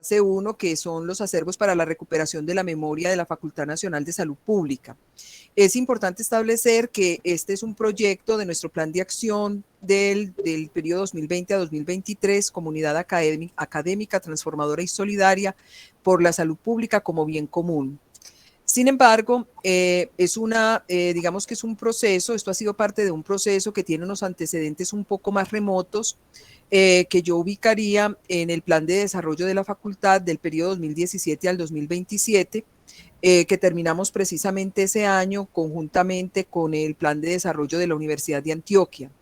C1, que son los acervos para la recuperación de la memoria de la Facultad Nacional de Salud Pública. Es importante establecer que este es un proyecto de nuestro plan de acción del periodo 2020 a 2023, Comunidad Académica, Transformadora y Solidaria por la Salud Pública como bien común. Sin embargo, digamos que es un proceso, esto ha sido parte de un proceso que tiene unos antecedentes un poco más remotos, que yo ubicaría en el plan de desarrollo de la facultad del periodo 2017 al 2027, que terminamos precisamente ese año conjuntamente con el plan de desarrollo de la Universidad de Antioquia.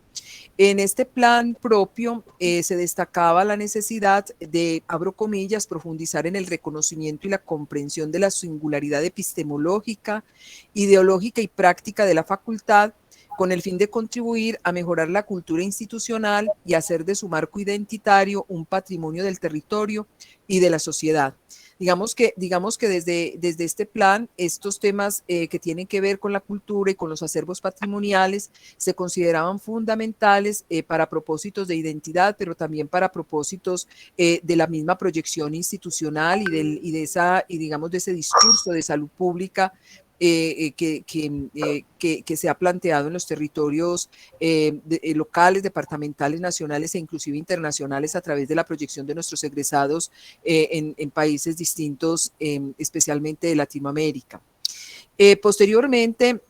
En este plan propio se destacaba la necesidad de, abro comillas, profundizar en el reconocimiento y la comprensión de la singularidad epistemológica, ideológica y práctica de la facultad, con el fin de contribuir a mejorar la cultura institucional y hacer de su marco identitario un patrimonio del territorio y de la sociedad. Digamos que desde este plan, estos temas que tienen que ver con la cultura y con los acervos patrimoniales se consideraban fundamentales para propósitos de identidad, pero también para propósitos de la misma proyección institucional y digamos de ese discurso de salud pública que se ha planteado en los territorios locales, departamentales, nacionales e inclusive internacionales a través de la proyección de nuestros egresados en países distintos, especialmente de Latinoamérica. Posteriormente,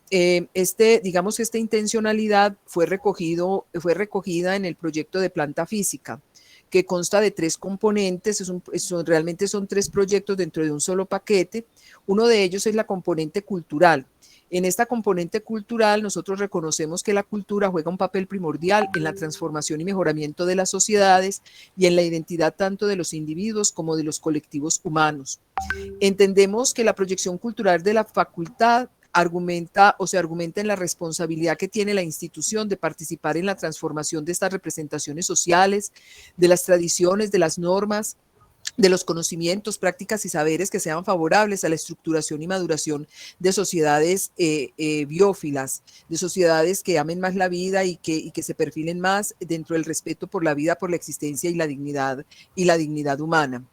digamos que esta intencionalidad fue recogida en el proyecto de planta física, que consta de 3 componentes, realmente son 3 proyectos dentro de un solo paquete. Uno de ellos es la componente cultural. En esta componente cultural nosotros reconocemos que la cultura juega un papel primordial en la transformación y mejoramiento de las sociedades y en la identidad tanto de los individuos como de los colectivos humanos. Entendemos que la proyección cultural de la facultad se argumenta en la responsabilidad que tiene la institución de participar en la transformación de estas representaciones sociales, de las tradiciones, de las normas, de los conocimientos, prácticas y saberes que sean favorables a la estructuración y maduración de sociedades biófilas, de sociedades que amen más la vida y que se perfilen más dentro del respeto por la vida, por la existencia y la dignidad humana.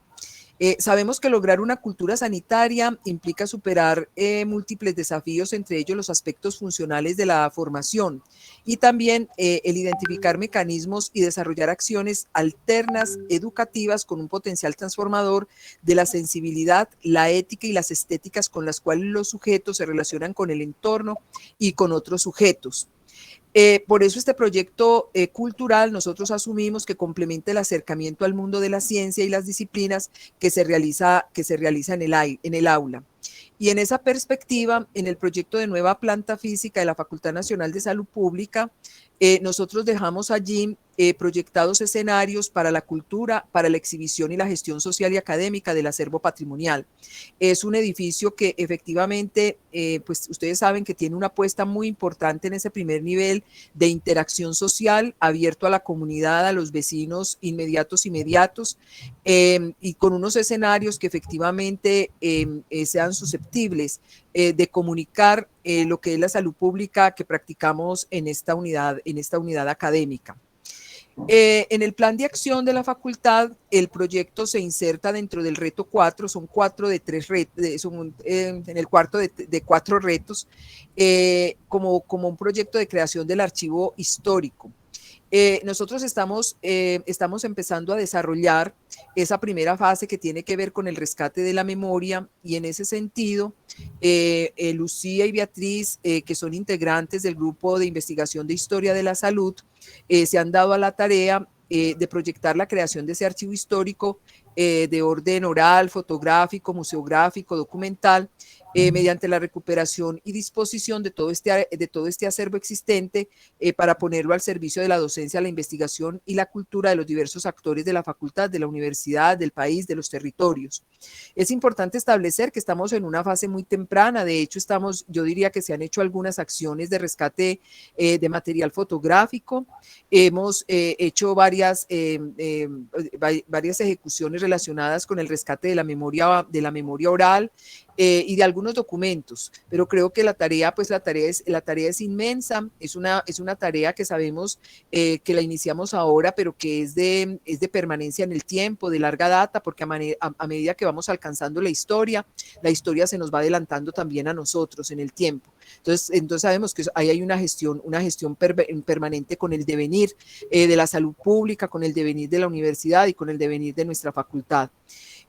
Sabemos que lograr una cultura sanitaria implica superar múltiples desafíos, entre ellos los aspectos funcionales de la formación y también el identificar mecanismos y desarrollar acciones alternas educativas con un potencial transformador de la sensibilidad, la ética y las estéticas con las cuales los sujetos se relacionan con el entorno y con otros sujetos. Por eso este proyecto cultural nosotros asumimos que complementa el acercamiento al mundo de la ciencia y las disciplinas que se realiza en el aula. Y en esa perspectiva, en el proyecto de nueva planta física de la Facultad Nacional de Salud Pública, nosotros dejamos allí proyectados escenarios para la cultura, para la exhibición y la gestión social y académica del acervo patrimonial. Es un edificio que efectivamente, pues ustedes saben que tiene una apuesta muy importante en ese primer nivel de interacción social, abierto a la comunidad, a los vecinos inmediatos, y con unos escenarios que efectivamente sean susceptibles de comunicar lo que es la salud pública que practicamos en esta unidad académica. En el plan de acción de la facultad, el proyecto se inserta dentro del reto 4, son 4 de 3 retos, en el cuarto de 4 retos, como un proyecto de creación del archivo histórico. Nosotros estamos empezando a desarrollar esa primera fase que tiene que ver con el rescate de la memoria y en ese sentido, Lucía y Beatriz, que son integrantes del grupo de investigación de historia de la salud, se han dado a la tarea de proyectar la creación de ese archivo histórico de orden oral, fotográfico, museográfico, documental, mediante la recuperación y disposición de todo este acervo existente para ponerlo al servicio de la docencia, la investigación y la cultura de los diversos actores de la facultad, de la universidad, del país, de los territorios. Es importante establecer que estamos en una fase muy temprana, de hecho yo diría que se han hecho algunas acciones de rescate de material fotográfico, hemos hecho varias ejecuciones relacionadas con el rescate de la memoria oral, y de algunos documentos, pero creo que la tarea es inmensa, es una tarea que sabemos que la iniciamos ahora, pero que es de permanencia en el tiempo, de larga data, porque a medida que vamos alcanzando la historia se nos va adelantando también a nosotros en el tiempo. Entonces sabemos que ahí hay una gestión permanente con el devenir de la salud pública, con el devenir de la universidad y con el devenir de nuestra facultad.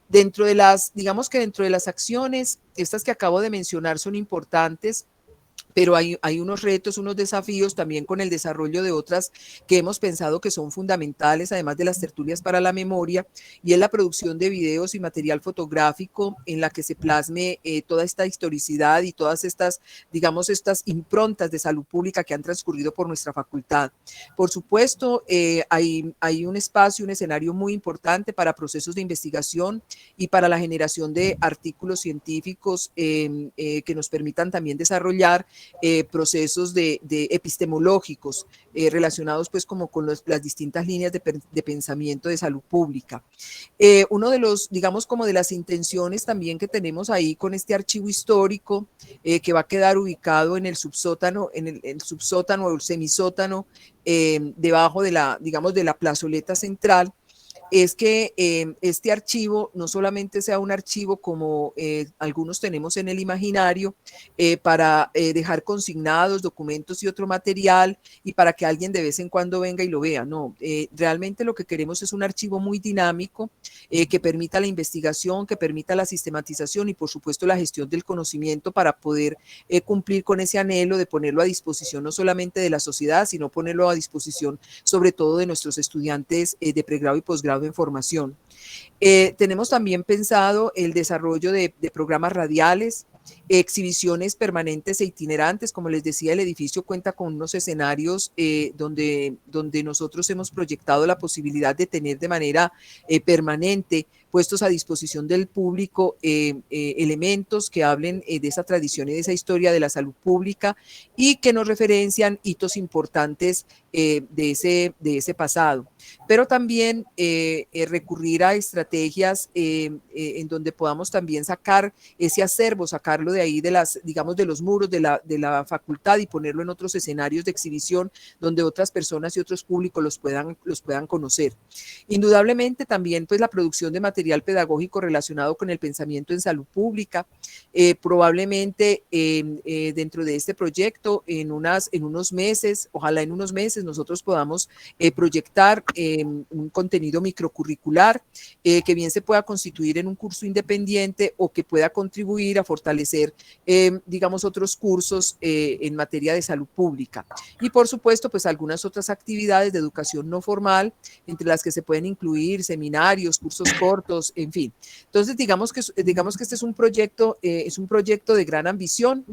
Digamos que dentro de las acciones, estas que acabo de mencionar son importantes, pero hay unos retos, unos desafíos también con el desarrollo de otras que hemos pensado que son fundamentales, además de las tertulias para la memoria, y es la producción de videos y material fotográfico en la que se plasme toda esta historicidad y todas estas, digamos, estas improntas de salud pública que han transcurrido por nuestra facultad. Por supuesto, hay un espacio, un escenario muy importante para procesos de investigación y para la generación de artículos científicos que nos permitan también desarrollar procesos de epistemológicos relacionados pues como con las distintas líneas de pensamiento de salud pública. Uno de los, digamos, como de las intenciones también que tenemos ahí con este archivo histórico que va a quedar ubicado en el subsótano, el subsótano o el semisótano debajo de digamos, de la plazoleta central, es que este archivo no solamente sea un archivo como algunos tenemos en el imaginario para dejar consignados documentos y otro material y para que alguien de vez en cuando venga y lo vea, no, realmente lo que queremos es un archivo muy dinámico que permita la investigación, que permita la sistematización y por supuesto la gestión del conocimiento para poder cumplir con ese anhelo de ponerlo a disposición no solamente de la sociedad, sino ponerlo a disposición sobre todo de nuestros estudiantes de pregrado y posgrado en formación. Tenemos también pensado el desarrollo de programas radiales, exhibiciones permanentes e itinerantes. Como les decía, el edificio cuenta con unos escenarios donde nosotros hemos proyectado la posibilidad de tener de manera permanente puestos a disposición del público elementos que hablen de esa tradición y de esa historia de la salud pública y que nos referencian hitos importantes de ese pasado. Pero también recurrir a estrategias en donde podamos también sacar ese acervo, sacarlo de ahí digamos, de los muros de la facultad y ponerlo en otros escenarios de exhibición donde otras personas y otros públicos los puedan conocer. Indudablemente también pues la producción de material pedagógico relacionado con el pensamiento en salud pública, probablemente dentro de este proyecto en unos meses, ojalá en unos meses nosotros podamos proyectar un contenido microcurricular que bien se pueda constituir en un curso independiente o que pueda contribuir a fortalecer, digamos, otros cursos en materia de salud pública. Y por supuesto, pues algunas otras actividades de educación no formal, entre las que se pueden incluir seminarios, cursos cortos, en fin. Entonces, digamos que este es un proyecto de gran ambición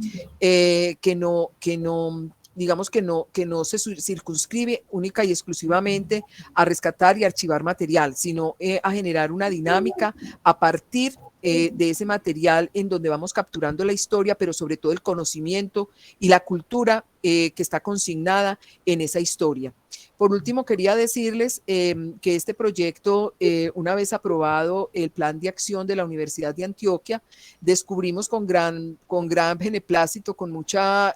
digamos que no se circunscribe única y exclusivamente a rescatar y archivar material, sino a generar una dinámica a partir de ese material en donde vamos capturando la historia, pero sobre todo el conocimiento y la cultura que está consignada en esa historia. Por último, quería decirles que este proyecto, una vez aprobado el plan de acción de la Universidad de Antioquia, descubrimos con gran beneplácito, con mucha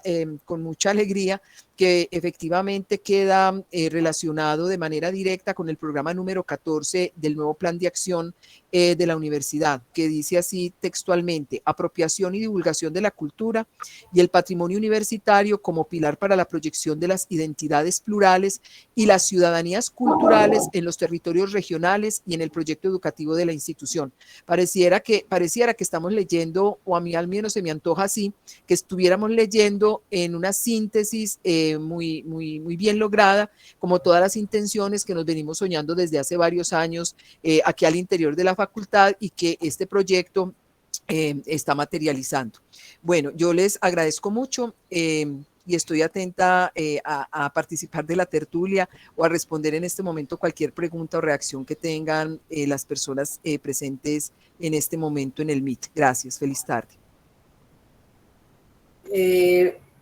alegría, que efectivamente queda relacionado de manera directa con el programa número 14 del nuevo plan de acción de la universidad, que dice así textualmente: apropiación y divulgación de la cultura y el patrimonio universitario como pilar para la proyección de las identidades plurales y las ciudadanías culturales en los territorios regionales y en el proyecto educativo de la institución. Pareciera que estamos leyendo, o a mí al menos se me antoja así, que estuviéramos leyendo en una síntesis muy bien lograda, como todas las intenciones que nos venimos soñando desde hace varios años aquí al interior de la facultad y que este proyecto está materializando. Bueno, yo les agradezco mucho y estoy atenta a participar de la tertulia o a responder en este momento cualquier pregunta o reacción que tengan las personas presentes en este momento en el Meet. Gracias, feliz tarde.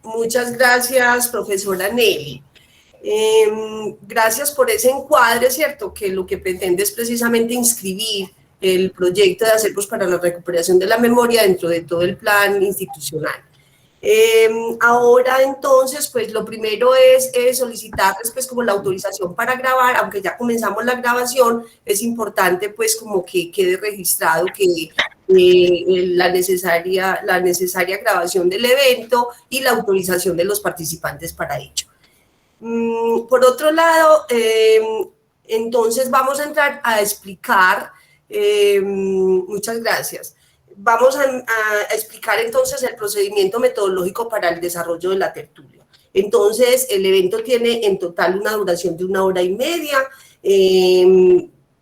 Muchas gracias, profesora Nelly. Gracias por ese encuadre, ¿cierto? Que lo que pretende es precisamente inscribir el proyecto de acervos para la recuperación de la memoria dentro de todo el plan institucional. Ahora entonces, pues lo primero es solicitarles pues como la autorización para grabar, aunque ya comenzamos la grabación, es importante pues como que quede registrado que la necesaria grabación del evento y la autorización de los participantes para ello. Por otro lado, entonces vamos a entrar a explicar, muchas gracias. Vamos a explicar entonces el procedimiento metodológico para el desarrollo de la tertulia. Entonces, el evento tiene en total una duración de 1 hora y media.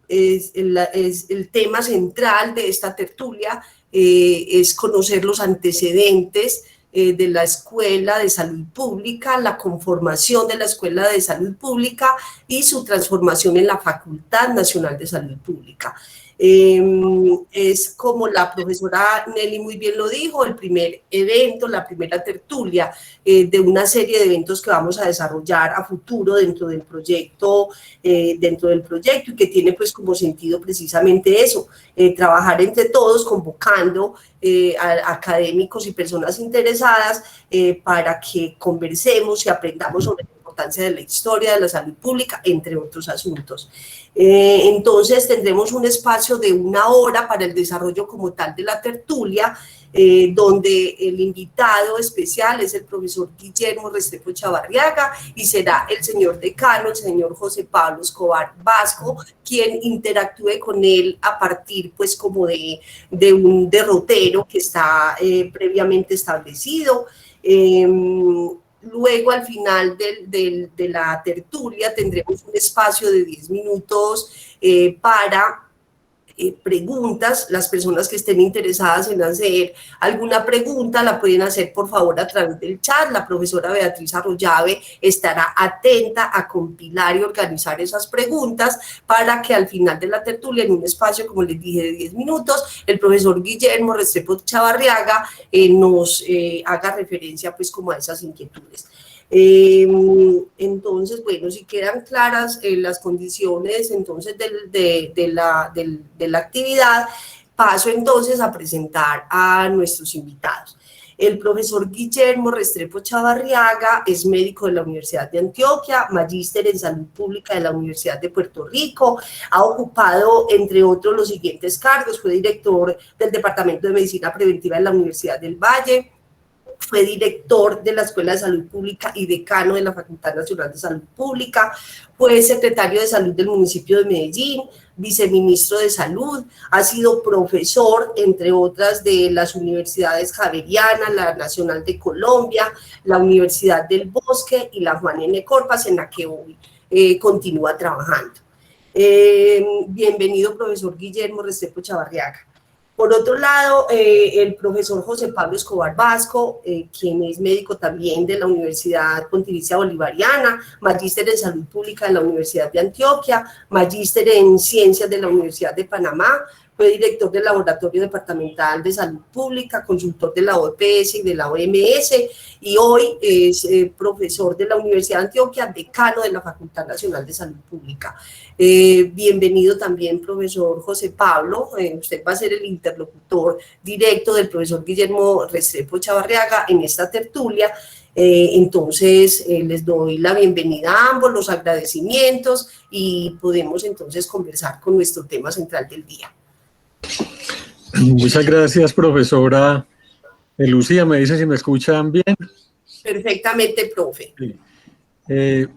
Es el tema central de esta tertulia, es conocer los antecedentes de la Escuela de Salud Pública, la conformación de la Escuela de Salud Pública y su transformación en la Facultad Nacional de Salud Pública. Es como la profesora Nelly muy bien lo dijo, el primer evento, la primera tertulia de una serie de eventos que vamos a desarrollar a futuro dentro del proyecto y que tiene pues como sentido precisamente eso, trabajar entre todos convocando a académicos y personas interesadas para que conversemos y aprendamos sobre la importancia de la historia de la salud pública, entre otros asuntos. Entonces tendremos un espacio de 1 hora para el desarrollo como tal de la tertulia, donde el invitado especial es el profesor Guillermo Restrepo Chavarriaga y será el señor decano, el señor José Pablo Escobar Vasco, quien interactúe con él a partir pues como de un derrotero que está previamente establecido. Luego, al final de la tertulia, tendremos un espacio de 10 minutos para preguntas. Las personas que estén interesadas en hacer alguna pregunta la pueden hacer por favor a través del chat. La profesora Beatriz Arroyave estará atenta a compilar y organizar esas preguntas para que al final de la tertulia, en un espacio, como les dije, de 10 minutos, el profesor Guillermo Restrepo Chavarriaga nos haga referencia pues como a esas inquietudes. Entonces, bueno, si quedan claras las condiciones entonces de la actividad, paso entonces a presentar a nuestros invitados. El profesor Guillermo Restrepo Chavarriaga es médico de la Universidad de Antioquia, magíster en salud pública de la Universidad de Puerto Rico, ha ocupado, entre otros, los siguientes cargos: fue director del Departamento de Medicina Preventiva de la Universidad del Valle, fue director de la Escuela de Salud Pública y decano de la Facultad Nacional de Salud Pública, fue secretario de Salud del municipio de Medellín, viceministro de Salud, ha sido profesor, entre otras, de las universidades Javeriana, la Nacional de Colombia, la Universidad del Bosque y la Juan N. Corpas, en la que hoy continúa trabajando. Bienvenido, profesor Guillermo Restrepo Chavarriaga. Por otro lado, el profesor José Pablo Escobar Vasco, quien es médico también de la Universidad Pontificia Bolivariana, magíster en Salud Pública de la Universidad de Antioquia, magíster en Ciencias de la Universidad de Panamá, fue director del Laboratorio Departamental de Salud Pública, consultor de la OPS y de la OMS, y hoy es profesor de la Universidad de Antioquia, decano de la Facultad Nacional de Salud Pública. Bienvenido también, profesor José Pablo. Usted va a ser el interlocutor directo del profesor Guillermo Restrepo Chavarriaga en esta tertulia. Entonces, les doy la bienvenida a ambos, los agradecimientos, y podemos entonces conversar con nuestro tema central del día. Muchas gracias, profesora Lucía. ¿Me dice si me escuchan bien? Perfectamente, profe. Sí.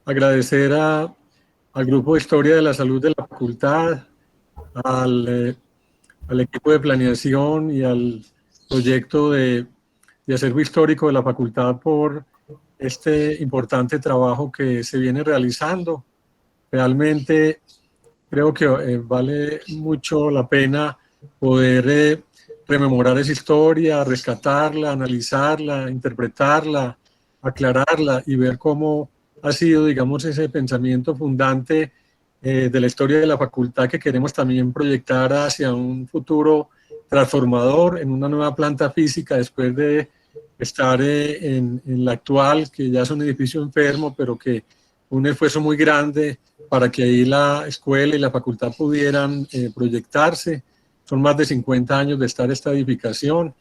Agradecer al Grupo de Historia de la Salud de la Facultad, al equipo de planeación y al proyecto de acervo histórico de la Facultad por este importante trabajo que se viene realizando. Realmente creo que vale mucho la pena poder rememorar esa historia, rescatarla, analizarla, interpretarla, aclararla y ver cómo ha sido, digamos, ese pensamiento fundante de la historia de la facultad que queremos también proyectar hacia un futuro transformador en una nueva planta física después de estar en la actual, que ya es un edificio enfermo, pero que un esfuerzo muy grande para que ahí la escuela y la facultad pudieran proyectarse. Son más de 50 años de estar esta edificación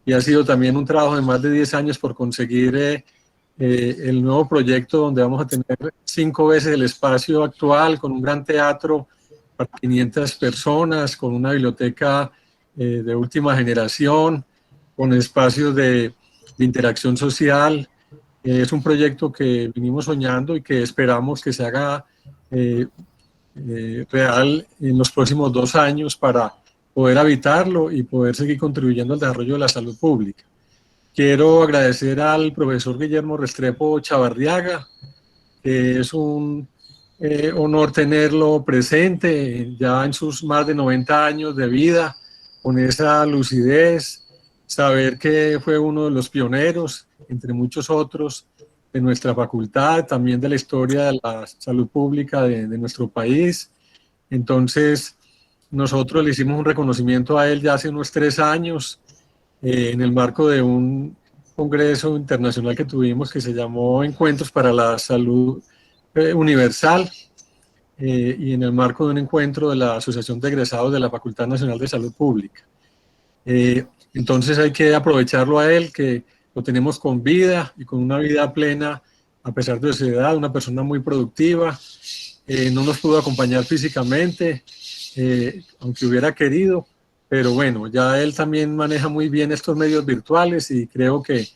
y ha sido también un trabajo de más de 10 años por conseguir el nuevo proyecto donde vamos a tener 5 veces el espacio actual, con un gran teatro para 500 personas, con una biblioteca de última generación, con espacios de interacción social. Es un proyecto que vinimos soñando y que esperamos que se haga real en los próximos 2 años para poder habitarlo y poder seguir contribuyendo al desarrollo de la salud pública. Quiero agradecer al profesor Guillermo Restrepo Chavarriaga, que es un honor tenerlo presente ya en sus más de 90 años de vida, con esa lucidez, saber que fue uno de los pioneros, entre muchos otros, de nuestra facultad, también de la historia de la salud pública de nuestro país. Entonces, nosotros le hicimos un reconocimiento a él ya hace unos 3 años, en el marco de un congreso internacional que tuvimos que se llamó Encuentros para la Salud Universal, y en el marco de un encuentro de la Asociación de Egresados de la Facultad Nacional de Salud Pública. Entonces hay que aprovecharlo a él, que lo tenemos con vida y con una vida plena a pesar de su edad, una persona muy productiva. No nos pudo acompañar físicamente, aunque hubiera querido, pero bueno, ya él también maneja muy bien estos medios virtuales y creo que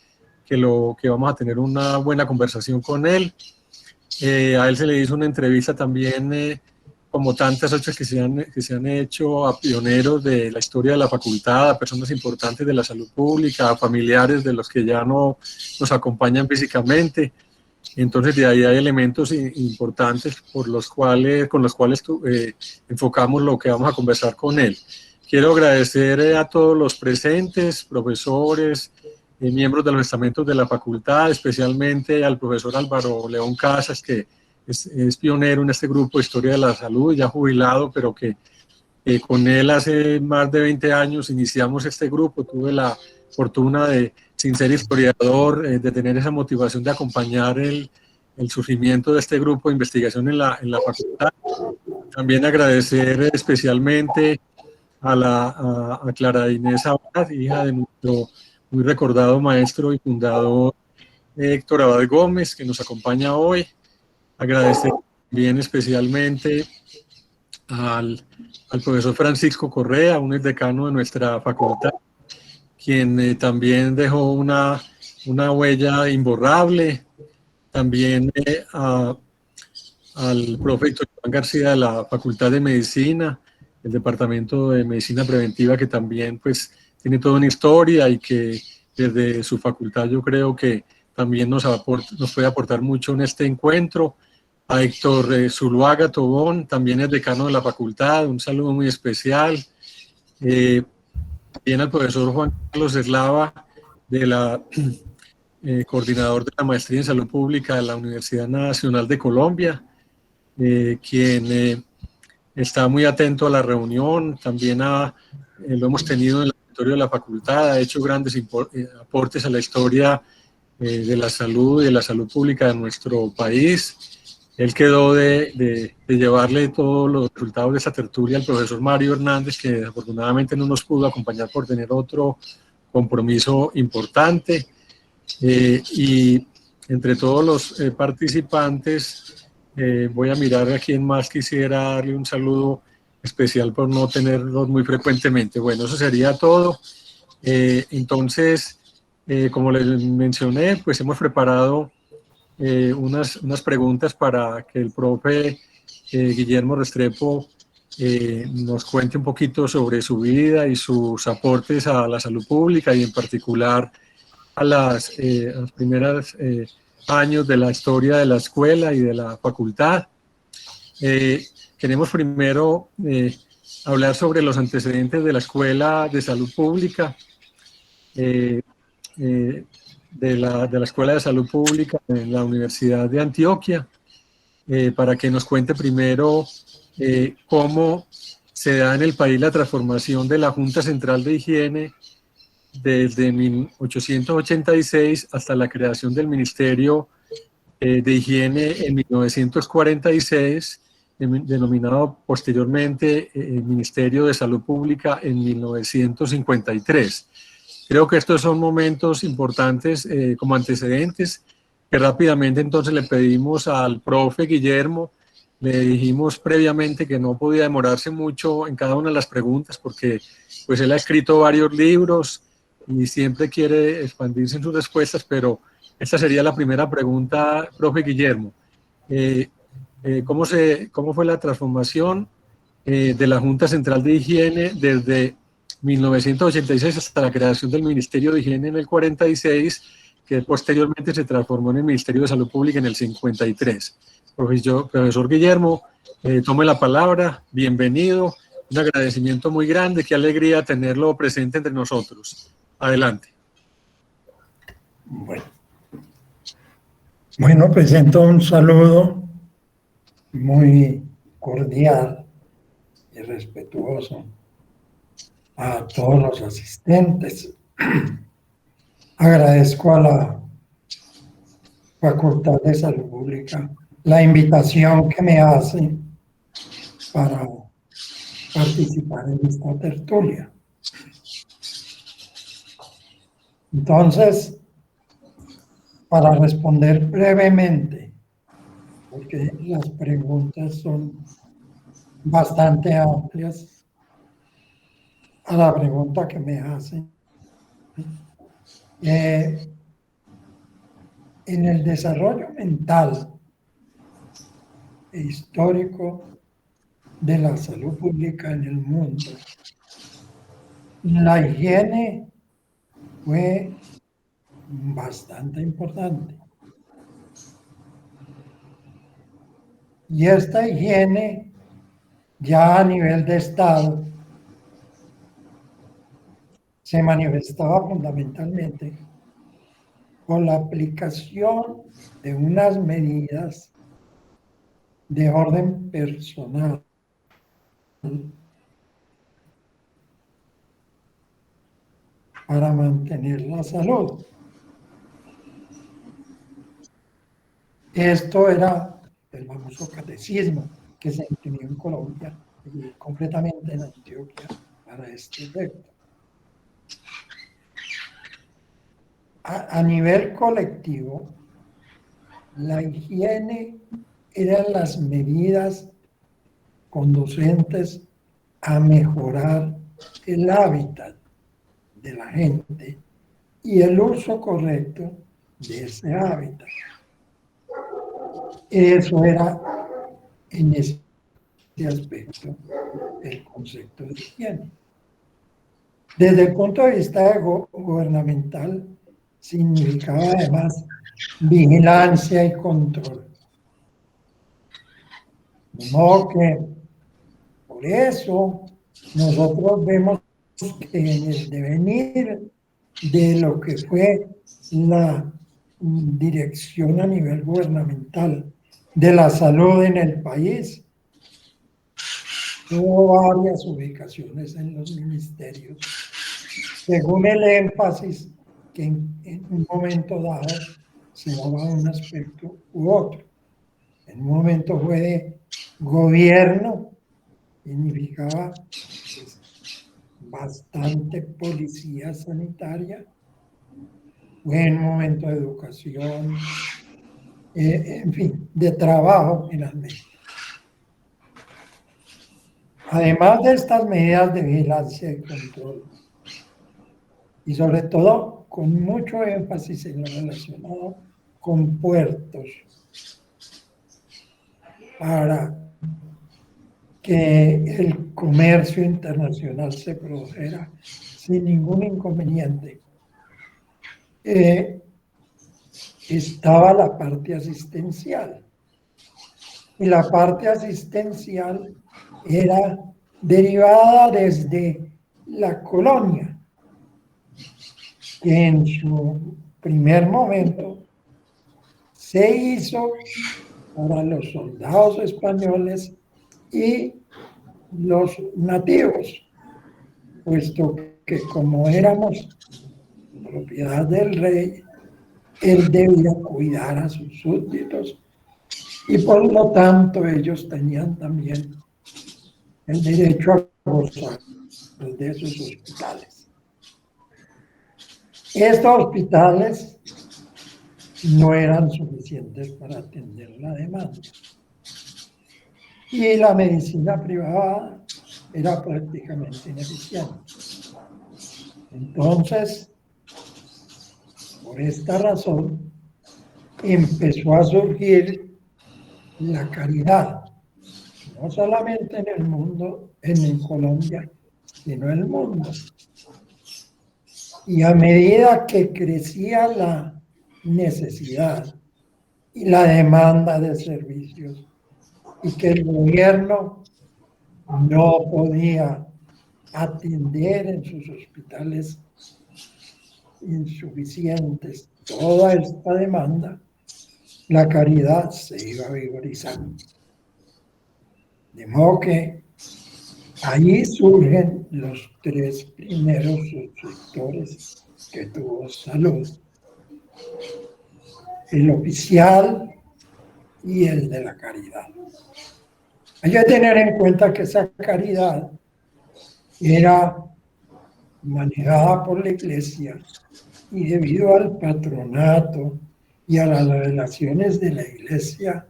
vamos a tener una buena conversación con él. A él se le hizo una entrevista también, como tantas otras que se han hecho, a pioneros de la historia de la facultad, a personas importantes de la salud pública, a familiares de los que ya no nos acompañan físicamente. Entonces de ahí hay elementos importantes con los cuales enfocamos lo que vamos a conversar con él. Quiero agradecer a todos los presentes, profesores, miembros de los estamentos de la facultad, especialmente al profesor Álvaro León Casas, que es pionero en este grupo de Historia de la Salud, ya jubilado, pero que con él hace más de 20 años iniciamos este grupo. Tuve la fortuna de, sin ser historiador, de tener esa motivación de acompañar el surgimiento de este grupo de investigación en la facultad. También agradecer especialmente a Clara Inés Abad, hija de nuestro muy recordado maestro y fundador Héctor Abad Gómez, que nos acompaña hoy. Agradecer bien especialmente al profesor Francisco Correa, un decano de nuestra facultad, quien también dejó una huella imborrable. También al profe Héctor Iván García de la Facultad de Medicina, el Departamento de Medicina Preventiva, que también pues tiene toda una historia y que desde su facultad yo creo que también nos puede aportar mucho en este encuentro. A Héctor Zuluaga Tobón, también es decano de la facultad, un saludo muy especial. También al profesor Juan Carlos Eslava, coordinador de la Maestría en Salud Pública de la Universidad Nacional de Colombia, quien está muy atento a la reunión. También lo hemos tenido en el auditorio de la facultad, ha hecho grandes aportes a la historia de la salud y de la salud pública de nuestro país. Él quedó de llevarle todos los resultados de esta tertulia al profesor Mario Hernández, que desafortunadamente no nos pudo acompañar por tener otro compromiso importante. Y entre todos los participantes, voy a mirar a quién más quisiera darle un saludo especial por no tenerlos muy frecuentemente. Bueno, eso sería todo. Entonces, como les mencioné, pues hemos preparado unas preguntas para que el profe Guillermo Restrepo nos cuente un poquito sobre su vida y sus aportes a la salud pública y en particular a los primeros años de la historia de la escuela y de la facultad. Queremos primero hablar sobre los antecedentes de la Escuela de Salud Pública, de la Escuela de Salud Pública en la Universidad de Antioquia, para que nos cuente primero cómo se da en el país la transformación de la Junta Central de Higiene desde 1886 hasta la creación del Ministerio de higiene en 1946, denominado posteriormente Ministerio de Salud Pública en 1953. Creo que estos son momentos importantes como antecedentes, que rápidamente entonces le pedimos al profe Guillermo, le dijimos previamente que no podía demorarse mucho en cada una de las preguntas, porque pues él ha escrito varios libros y siempre quiere expandirse en sus respuestas, pero esta sería la primera pregunta, profe Guillermo. ¿Cómo fue la transformación de la Junta Central de Higiene desde 1986 hasta la creación del Ministerio de Higiene en el 46, que posteriormente se transformó en el Ministerio de Salud Pública en el 53? Profesor Guillermo, tome la palabra, bienvenido, un agradecimiento muy grande, qué alegría tenerlo presente entre nosotros. Adelante. Bueno, presento un saludo muy cordial y respetuoso a todos los asistentes. Agradezco a la Facultad de Salud Pública la invitación que me hace para participar en esta tertulia. Entonces, para responder brevemente, porque las preguntas son bastante amplias, a la pregunta que me hacen. En el desarrollo mental e histórico de la salud pública en el mundo, la higiene fue bastante importante. Y esta higiene, ya a nivel de Estado, se manifestaba fundamentalmente con la aplicación de unas medidas de orden personal para mantener la salud. Esto era el famoso catecismo que se imprimió en Colombia y completamente en Antioquia para este efecto. A nivel colectivo, la higiene eran las medidas conducentes a mejorar el hábitat de la gente y el uso correcto de ese hábitat. Eso era, en ese aspecto, el concepto de higiene. Desde el punto de vista gubernamental, significaba además vigilancia y control. De modo que, por eso, nosotros vemos que en el devenir de lo que fue la dirección a nivel gubernamental de la salud en el país, hubo varias ubicaciones en los ministerios, según el énfasis que en un momento dado se daba un aspecto u otro. En un momento fue de gobierno, significaba pues, bastante policía sanitaria, fue en un momento de educación, en fin, de trabajo finalmente. Además de estas medidas de vigilancia y control, y sobre todo con mucho énfasis en lo relacionado con puertos, para que el comercio internacional se produjera sin ningún inconveniente. Estaba la parte asistencial. Y la parte asistencial era derivada desde la colonia, que en su primer momento se hizo para los soldados españoles y los nativos, puesto que como éramos propiedad del rey, él debía cuidar a sus súbditos y por lo tanto ellos tenían también el derecho a gozar de esos hospitales. Estos hospitales no eran suficientes para atender la demanda. Y la medicina privada era prácticamente ineficiente. Entonces, por esta razón, empezó a surgir la caridad, no solamente en el mundo, en Colombia, sino en el mundo. Y a medida que crecía la necesidad y la demanda de servicios, y que el gobierno no podía atender en sus hospitales insuficientes toda esta demanda, la caridad se iba vigorizando. De modo que ahí surgen los tres primeros sectores que tuvo salud: el oficial y el de la caridad. Hay que tener en cuenta que esa caridad era manejada por la Iglesia y debido al patronato y a las relaciones de la Iglesia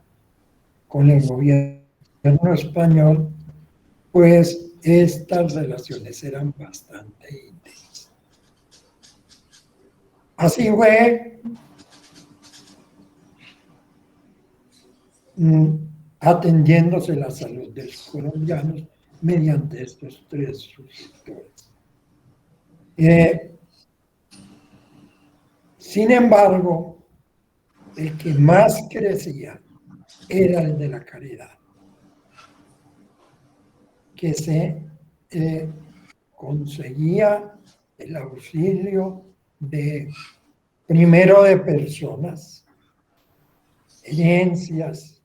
con el gobierno español, pues estas relaciones eran bastante íntimas. Así fue atendiéndose la salud de los colombianos mediante estos tres subsectores. Sin embargo, el que más crecía era el de la caridad, que se conseguía el auxilio primero de personas, herencias,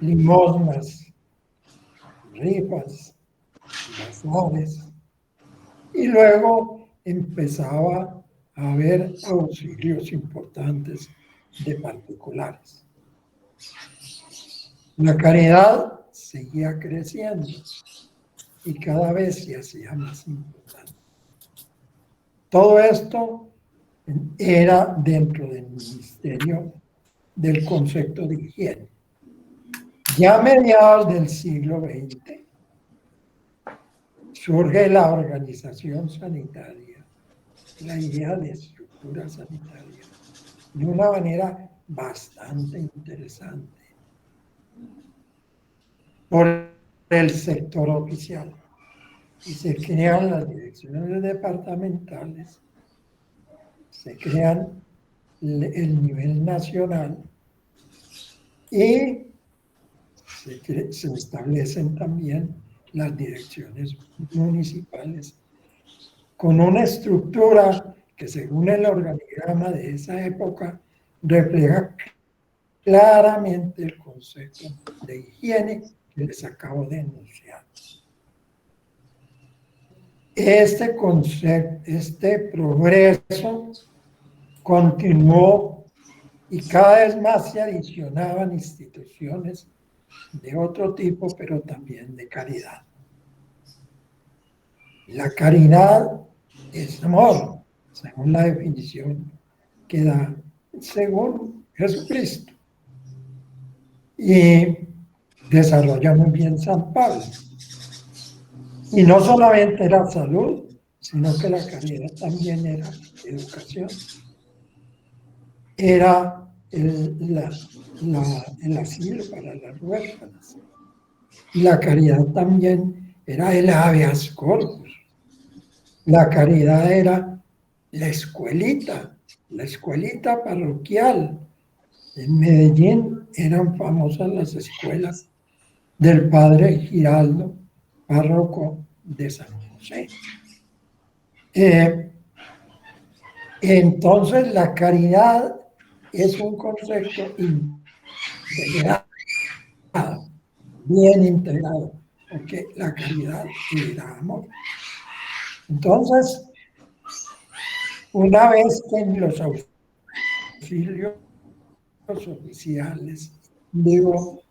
limosnas, rifas, bazares, y luego empezaba a haber auxilios importantes de particulares. La caridad seguía creciendo y cada vez se hacía más importante. Todo esto era dentro del ministerio del concepto de higiene. Ya a mediados del siglo XX surge la organización sanitaria, la idea de estructura sanitaria, de una manera bastante interesante por el sector oficial. Y se crean las direcciones departamentales, se crean el nivel nacional y se establecen también las direcciones municipales con una estructura que, según el organigrama de esa época, refleja claramente el concepto de higiene que les acabo de enunciar. Este concepto, este progreso continuó y cada vez más se adicionaban instituciones de otro tipo, pero también de caridad. La caridad es amor, según la definición que da según Jesucristo. Y desarrolla muy bien San Pablo. Y no solamente era salud, sino que la caridad también era educación. Era el asilo para las huérfanas. Y la caridad también era el habeas corpus. La caridad era la escuelita parroquial. En Medellín eran famosas las escuelas del padre Giraldo, párroco de San José. Entonces la caridad es un concepto integrado, bien integrado, porque la caridad era amor. Entonces, una vez que los auxilios oficiales, digo,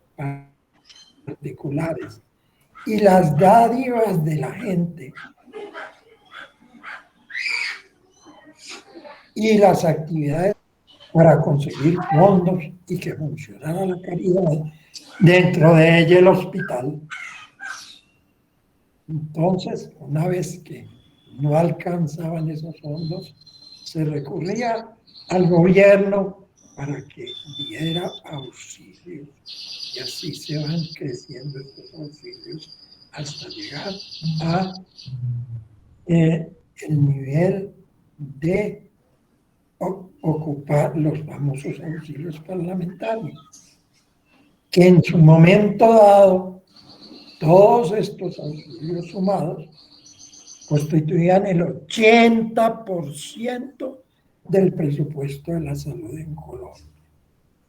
particulares, y las dádivas de la gente y las actividades para conseguir fondos y que funcionara la caridad, dentro de ella el hospital. Entonces, una vez que no alcanzaban esos fondos, se recurría al gobierno para que diera auxilios. Y así se van creciendo estos auxilios hasta llegar a el nivel de ocupar los famosos auxilios parlamentarios, que en su momento dado, todos estos auxilios sumados constituían el 80% del presupuesto de la salud en Colombia.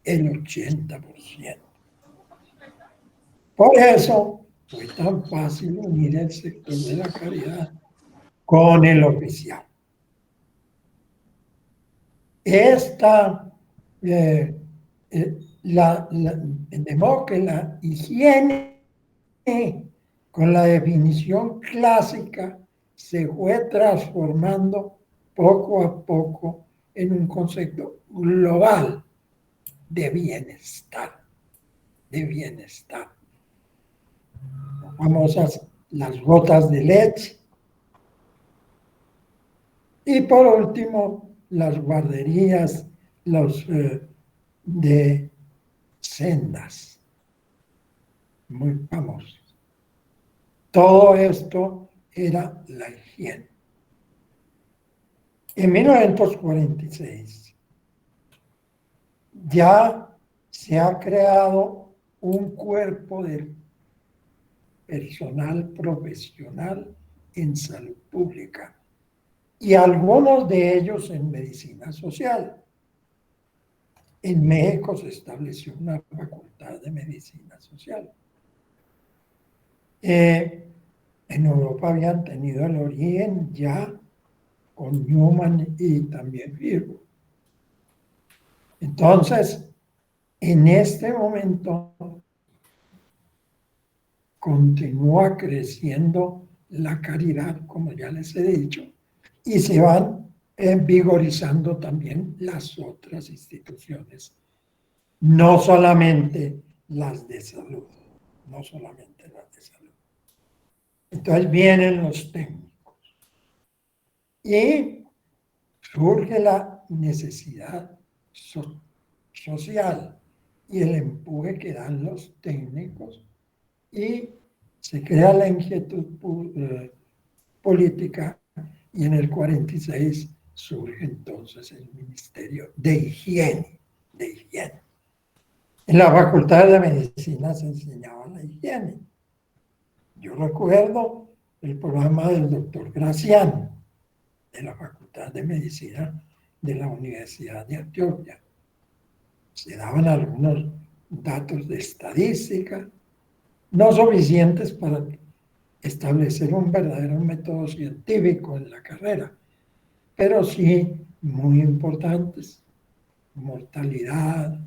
El 80%. Por eso fue tan fácil unir el sector de la caridad con el oficial. De modo que la higiene, con la definición clásica, se fue transformando poco a poco en un concepto global de bienestar, Famosas las gotas de leche. Y por último, las guarderías, los de sendas, muy famosos. Todo esto era la higiene. En 1946 ya se ha creado un cuerpo de personal profesional en salud pública y algunos de ellos en medicina social. En México se estableció una facultad de medicina social. En Europa habían tenido el origen ya con Newman y también Virgo. Entonces, en este momento continúa creciendo la caridad, como ya les he dicho, y se van vigorizando también las otras instituciones, no solamente las de salud, Entonces vienen los técnicos y surge la necesidad social y el empuje que dan los técnicos y se crea la inquietud política y en el 46 surge entonces el Ministerio de Higiene. En la Facultad de Medicina se enseñaba la higiene. Yo recuerdo el programa del doctor Graciano de la Facultad de Medicina de la Universidad de Antioquia. Se daban algunos datos de estadística, no suficientes para establecer un verdadero método científico en la carrera, pero sí muy importantes. Mortalidad,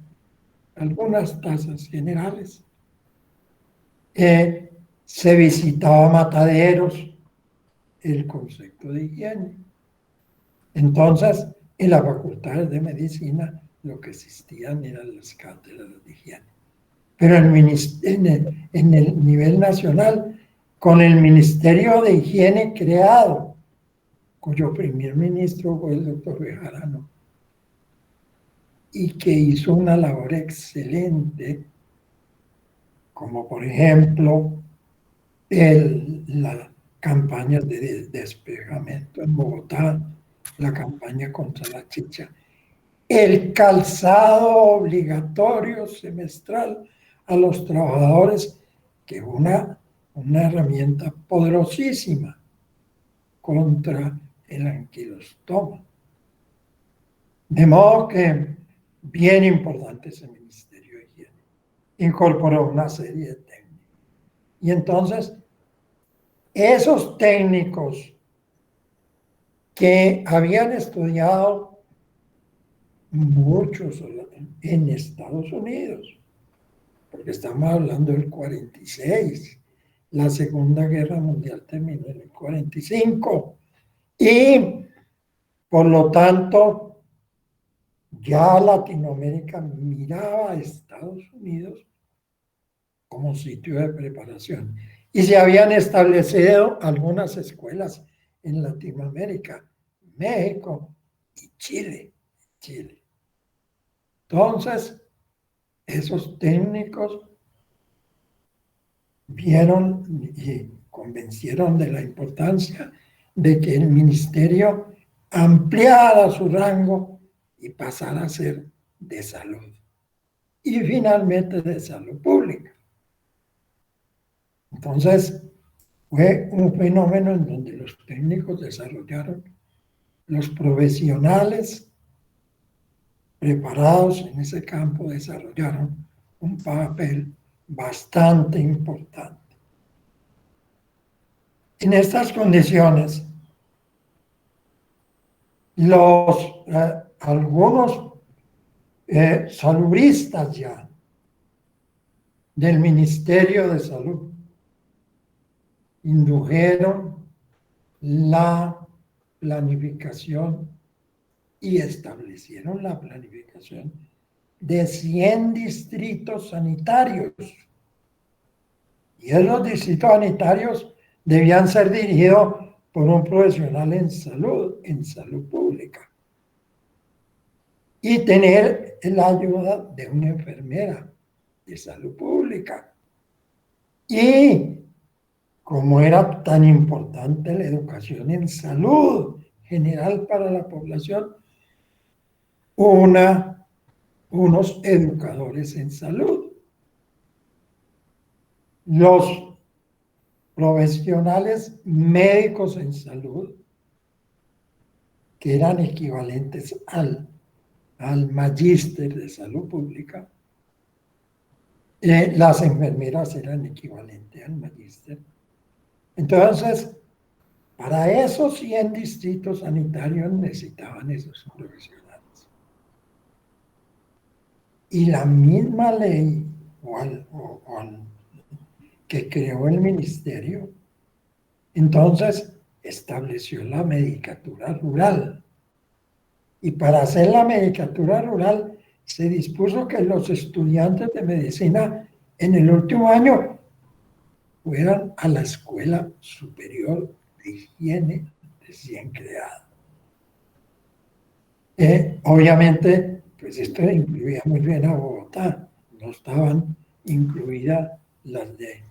algunas tasas generales. Se visitaba mataderos, el concepto de higiene. Entonces, en las facultades de medicina lo que existían eran las cátedras de higiene. Pero en el nivel nacional, con el Ministerio de Higiene creado, cuyo primer ministro fue el doctor Bejarano, y que hizo una labor excelente, como por ejemplo la campaña de despejamiento en Bogotá, la campaña contra la chicha, el calzado obligatorio semestral a los trabajadores, que es una herramienta poderosísima contra el anquilostoma. De modo que bien importante ese Ministerio de Higiene. Incorporó una serie de técnicos. Y entonces, esos técnicos que habían estudiado muchos en Estados Unidos, porque estamos hablando del 46. La Segunda Guerra Mundial terminó en el 45 y por lo tanto ya Latinoamérica miraba a Estados Unidos como sitio de preparación y se habían establecido algunas escuelas en Latinoamérica, México y Chile. Entonces, esos técnicos vieron y convencieron de la importancia de que el ministerio ampliara su rango y pasara a ser de salud y finalmente de salud pública. Entonces, fue un fenómeno en donde los técnicos desarrollaron, los profesionales preparados en ese campo desarrollaron un papel bastante importante. En estas condiciones, algunos salubristas ya del Ministerio de Salud indujeron la planificación y establecieron la planificación de 100 distritos sanitarios. Y esos distritos sanitarios debían ser dirigidos por un profesional en salud pública. Y tener la ayuda de una enfermera de salud pública. Y como era tan importante la educación en salud general para la población, unos educadores en salud. Los profesionales médicos en salud, que eran equivalentes al magíster de salud pública, las enfermeras eran equivalentes al magíster. Entonces, para esos 100 distritos sanitarios necesitaban esos profesionales. Y la misma ley que creó el ministerio, entonces estableció la medicatura rural. Y para hacer la medicatura rural se dispuso que los estudiantes de medicina en el último año fueran a la Escuela Superior de Higiene recién creada. Obviamente, pues esto incluía muy bien a Bogotá, no estaban incluidas las de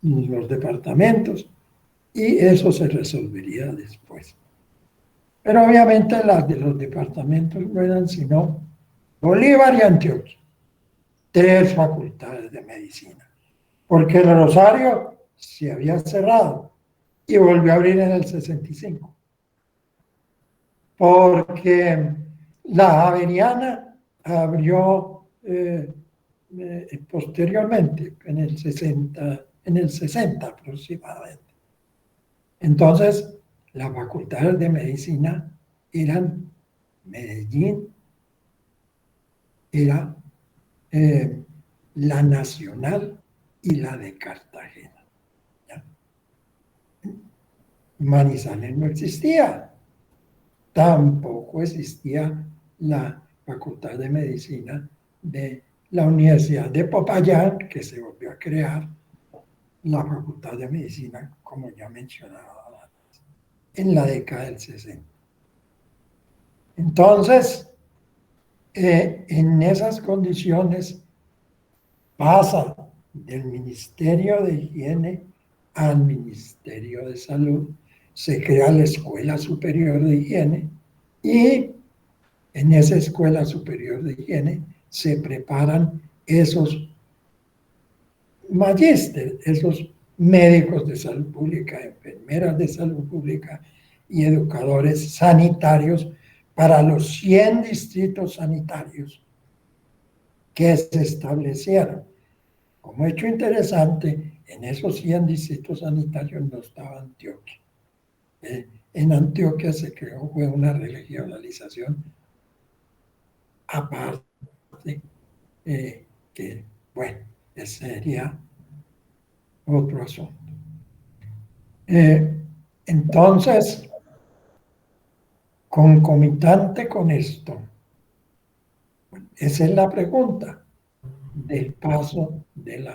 los departamentos y eso se resolvería después. Pero obviamente las de los departamentos no eran sino Bolívar y Antioquia, 3 facultades de medicina, porque el Rosario se había cerrado y volvió a abrir en el 65, porque la Javeriana abrió posteriormente, en el 60 aproximadamente. Entonces, las facultades de medicina eran Medellín, era la Nacional y la de Cartagena. ¿Ya? Manizales no existía, tampoco existía la Facultad de Medicina de la Universidad de Popayán, que se volvió a crear, la Facultad de Medicina, como ya mencionaba antes, en la década del 60. Entonces, en esas condiciones pasa del Ministerio de Higiene al Ministerio de Salud, se crea la Escuela Superior de Higiene y en esa Escuela Superior de Higiene se preparan esos magísteres, esos médicos de salud pública, enfermeras de salud pública y educadores sanitarios para los 100 distritos sanitarios que se establecieron. Como hecho interesante, en esos 100 distritos sanitarios no estaba Antioquia. En Antioquia se creó, fue una regionalización aparte, que, bueno, ese sería otro asunto. Entonces, concomitante con esto, esa es la pregunta del paso del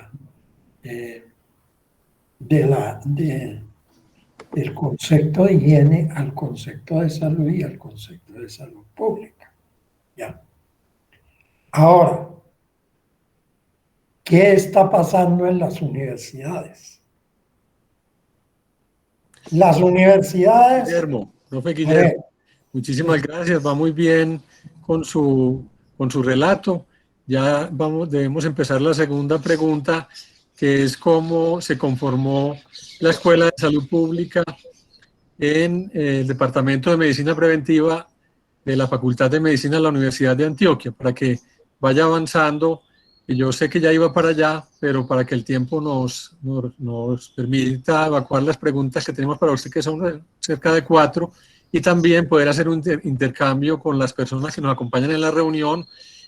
concepto de higiene al concepto de salud y al concepto de salud pública. ¿Ya? Ahora, ¿qué está pasando en las universidades? Las universidades... Guillermo, profe Guillermo, muchísimas gracias, va muy bien con su relato. Ya debemos empezar la segunda pregunta, que es cómo se conformó la Escuela de Salud Pública en el Departamento de Medicina Preventiva de la Facultad de Medicina de la Universidad de Antioquia, para que vaya avanzando. Y yo sé que ya iba para allá, pero para que el tiempo nos permita evacuar las preguntas que tenemos para usted, que son cerca de 4, y también poder hacer un intercambio con las personas que nos acompañan en la reunión,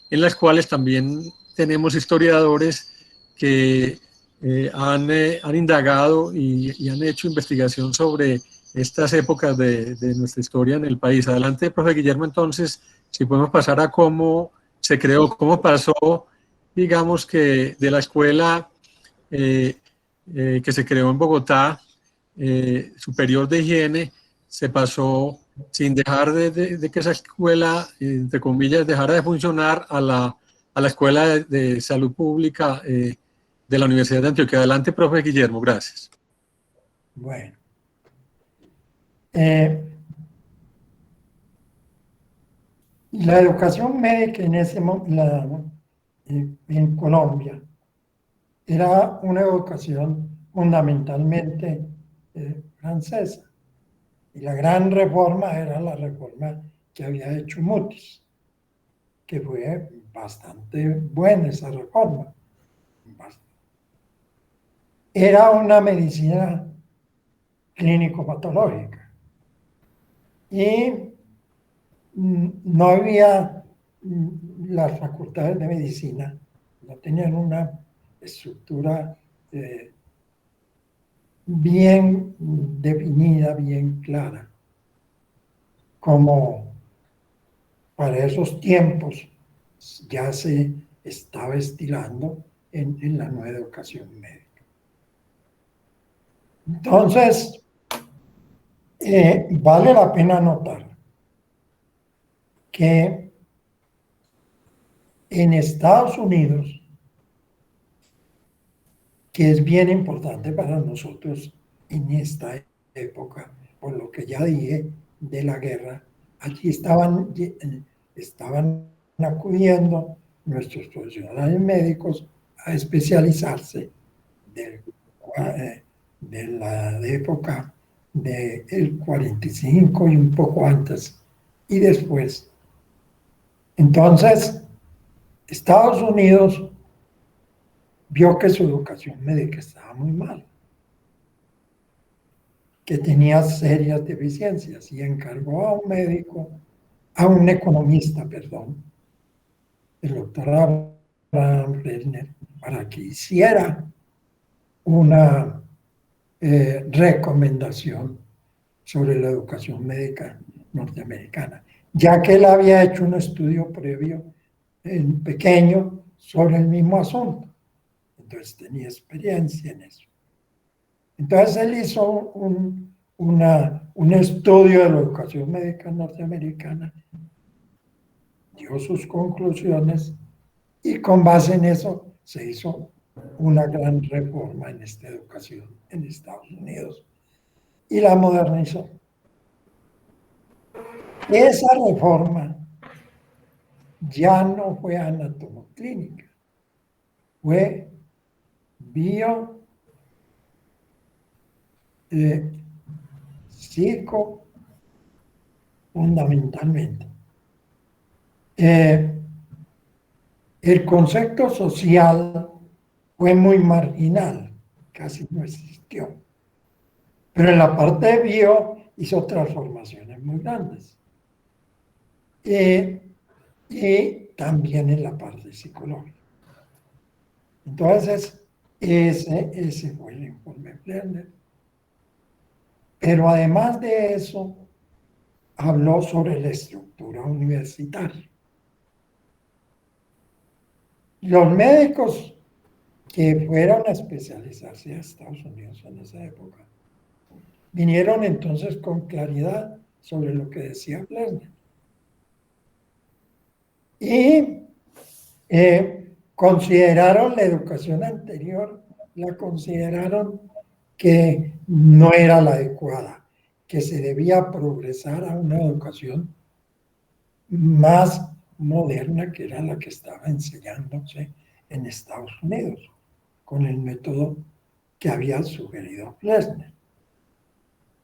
en las cuales también tenemos historiadores que han indagado y han hecho investigación sobre estas épocas de nuestra historia en el país. Adelante, profe Guillermo, entonces, si podemos pasar a cómo se creó, cómo pasó, digamos que de la escuela que se creó en Bogotá, superior de higiene, se pasó sin dejar de que esa escuela, entre comillas, dejara de funcionar a la Escuela de Salud Pública de la Universidad de Antioquia. Adelante, profe Guillermo, gracias. Bueno, la educación médica en Colombia era una educación fundamentalmente francesa. Y la gran reforma era la reforma que había hecho Mutis, que fue bastante buena esa reforma. Era una medicina clínico-patológica. Y no había, las facultades de medicina no tenían una estructura bien definida, bien clara, como para esos tiempos ya se estaba estilando en la nueva educación médica. Entonces, vale la pena notar que en Estados Unidos, que es bien importante para nosotros en esta época, por lo que ya dije de la guerra, allí estaban acudiendo nuestros profesionales médicos a especializarse de la época del 45 y un poco antes y después. Entonces, Estados Unidos vio que su educación médica estaba muy mal, que tenía serias deficiencias y encargó a un economista, perdón, el doctor Abraham Resner, para que hiciera una recomendación sobre la educación médica norteamericana, ya que él había hecho un estudio previo en pequeño sobre el mismo asunto. Entonces tenía experiencia en eso. Entonces él hizo un estudio de la educación médica norteamericana, dio sus conclusiones y con base en eso se hizo una gran reforma en esta educación en Estados Unidos y la modernizó. Esa reforma ya no fue anatomoclínica, fue psico fundamentalmente. El concepto social fue muy marginal, casi no existió. Pero en la parte de bio hizo transformaciones muy grandes. Y también en la parte psicológica. Entonces, ese fue el informe Flerner. Pero además de eso, habló sobre la estructura universitaria. Los médicos que fueron a especializarse a Estados Unidos en esa época vinieron entonces con claridad sobre lo que decía Flerner. Y consideraron la educación anterior, la consideraron que no era la adecuada, que se debía progresar a una educación más moderna, que era la que estaba enseñándose en Estados Unidos, con el método que había sugerido Flerner.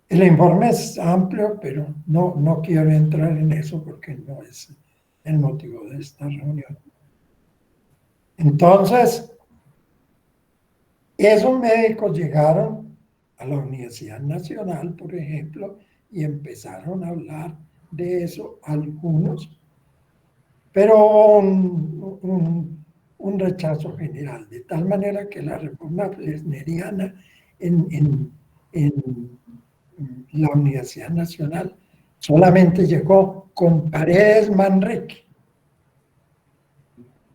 El informe es amplio, pero no quiero entrar en eso porque no es el motivo de esta reunión. Entonces, esos médicos llegaron a la Universidad Nacional, por ejemplo, y empezaron a hablar de eso algunos, pero un rechazo general, de tal manera que la reforma flerneriana en la Universidad Nacional solamente llegó con Paredes Manrique,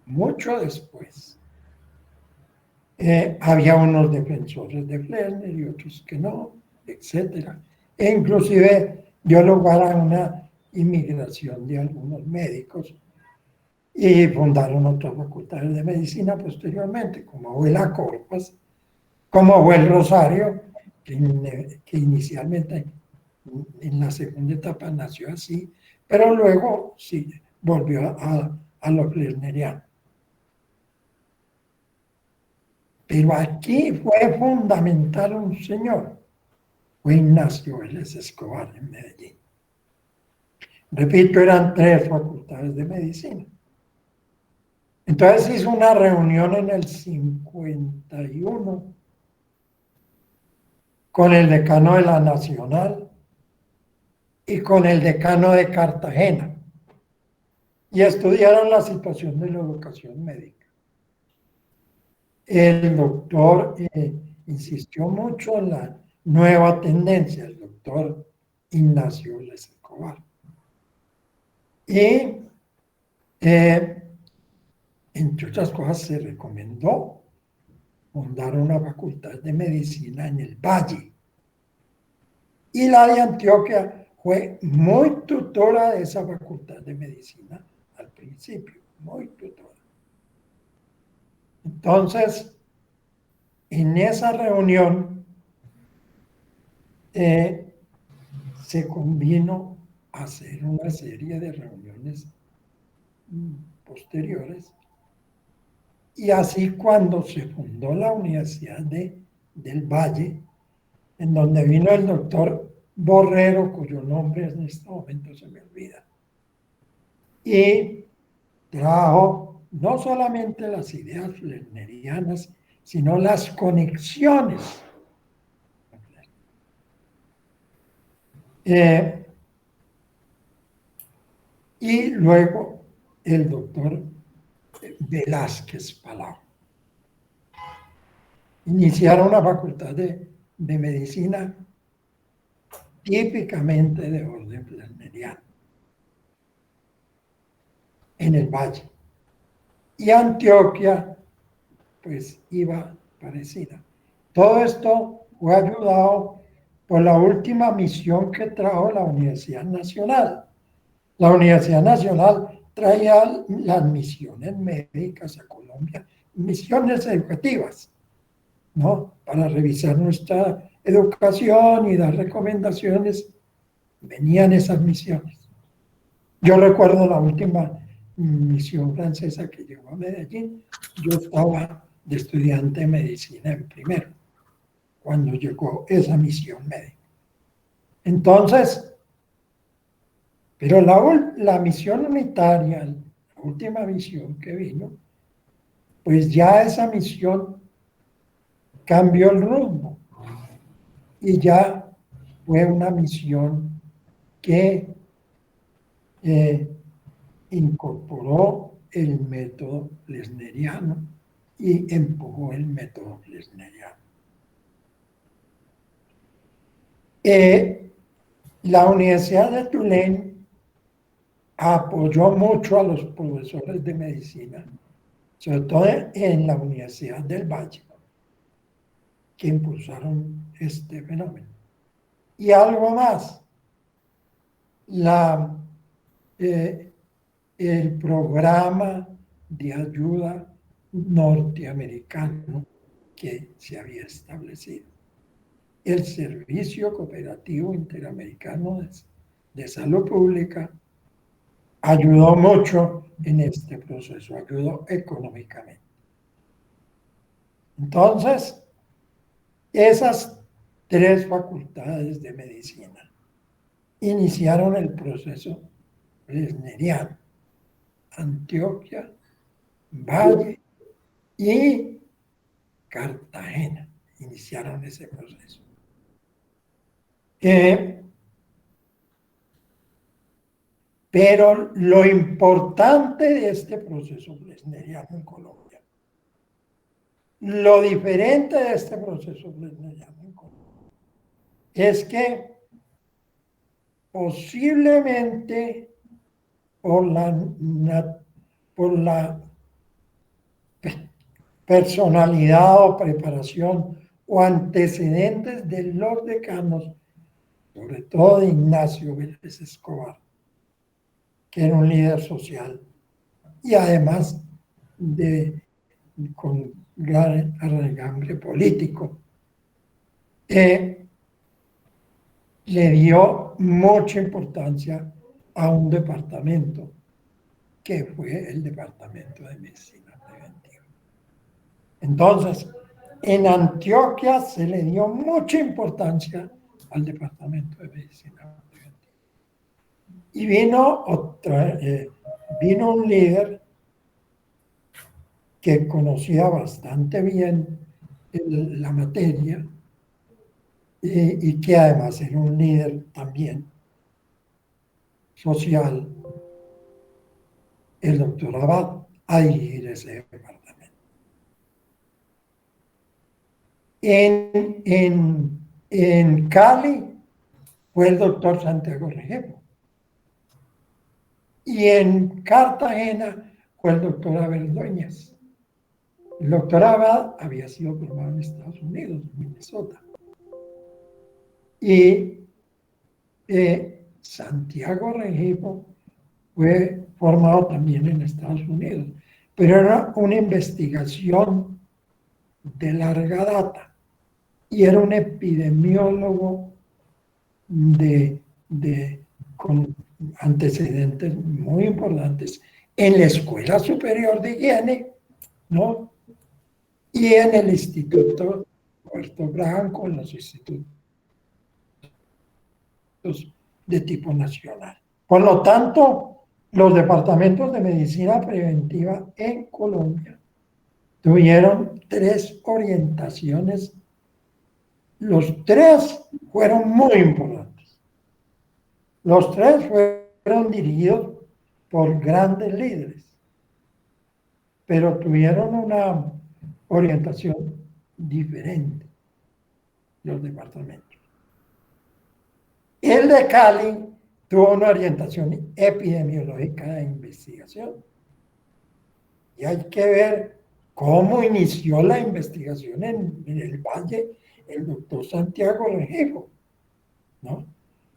mucho después. Había unos defensores de Flerner y otros que no, etc. E inclusive dio lugar a una inmigración de algunos médicos y fundaron otras facultades de medicina posteriormente, como fue la Corpas, como fue el Rosario, que inicialmente en la segunda etapa nació así, pero luego sí volvió a lo flerneriano. Pero aquí fue fundamental un señor, fue Ignacio Vélez Escobar en Medellín. Repito, eran 3 facultades de medicina. Entonces hizo una reunión en el 51 con el decano de la Nacional y con el decano de Cartagena y estudiaron la situación de la educación médica. El doctor insistió mucho en la nueva tendencia, el doctor Ignacio Vélez Escobar. Y entre otras cosas se recomendó fundar una facultad de medicina en el Valle. Y la de Antioquia fue muy tutora de esa facultad de medicina al principio, muy tutora. Entonces, en esa reunión se convino a hacer una serie de reuniones posteriores. Y así cuando se fundó la Universidad del Valle, en donde vino el doctor Borrero, cuyo nombre en este momento se me olvida, y trajo no solamente las ideas flernerianas, sino las conexiones. Y luego el doctor Velázquez Palau. Iniciaron una facultad de medicina típicamente de orden flerneriano en el Valle. Y Antioquia, pues iba parecida. Todo esto fue ayudado por la última misión que trajo la Universidad Nacional. La Universidad Nacional traía las misiones médicas a Colombia, misiones educativas, ¿no? Para revisar nuestra educación y dar recomendaciones, venían esas misiones. Yo recuerdo la última misión francesa que llegó a Medellín, yo estaba de estudiante de medicina en primero, cuando llegó esa misión médica. Entonces, pero la misión unitaria, la última misión que vino, pues ya esa misión cambió el rumbo y ya fue una misión que incorporó el método lesneriano y empujó el método lesneriano. La Universidad de Tulane apoyó mucho a los profesores de medicina, sobre todo en la Universidad del Valle, que impulsaron este fenómeno. Y algo más, el programa de ayuda norteamericano que se había establecido. El Servicio Cooperativo Interamericano de Salud Pública ayudó mucho en este proceso, ayudó económicamente. Entonces, esas tres facultades de medicina iniciaron el proceso lesneriano. Antioquia, Valle y Cartagena iniciaron ese proceso. Pero lo importante de este proceso lesneriano en Colombia, lo diferente de este proceso lesneriano en Colombia, es que posiblemente por la personalidad o preparación o antecedentes de los decanos, sobre todo de Ignacio Vélez Escobar, que era un líder social y además con gran arraigambre político, le dio mucha importancia a un departamento que fue el Departamento de Medicina Preventiva. Entonces, en Antioquia se le dio mucha importancia al Departamento de Medicina Preventiva. Y vino un líder que conocía bastante bien la materia y que además era un líder también social, el doctor Abad, a dirigir ese departamento. En Cali fue el doctor Santiago Rengifo. Y en Cartagena fue el doctor Abel Dueñas. El doctor Abad había sido formado en Estados Unidos, en Minnesota. Y Santiago Rengifo fue formado también en Estados Unidos, pero era una investigación de larga data y era un epidemiólogo con antecedentes muy importantes en la Escuela Superior de Higiene, ¿no? Y en el Instituto Puerto Branco, en los institutos de tipo nacional. Por lo tanto, los departamentos de medicina preventiva en Colombia tuvieron tres orientaciones. Los tres fueron muy importantes. Los tres fueron dirigidos por grandes líderes, pero tuvieron una orientación diferente, los departamentos. El de Cali tuvo una orientación epidemiológica de investigación. Y hay que ver cómo inició la investigación en el Valle el doctor Santiago Rengifo, ¿no?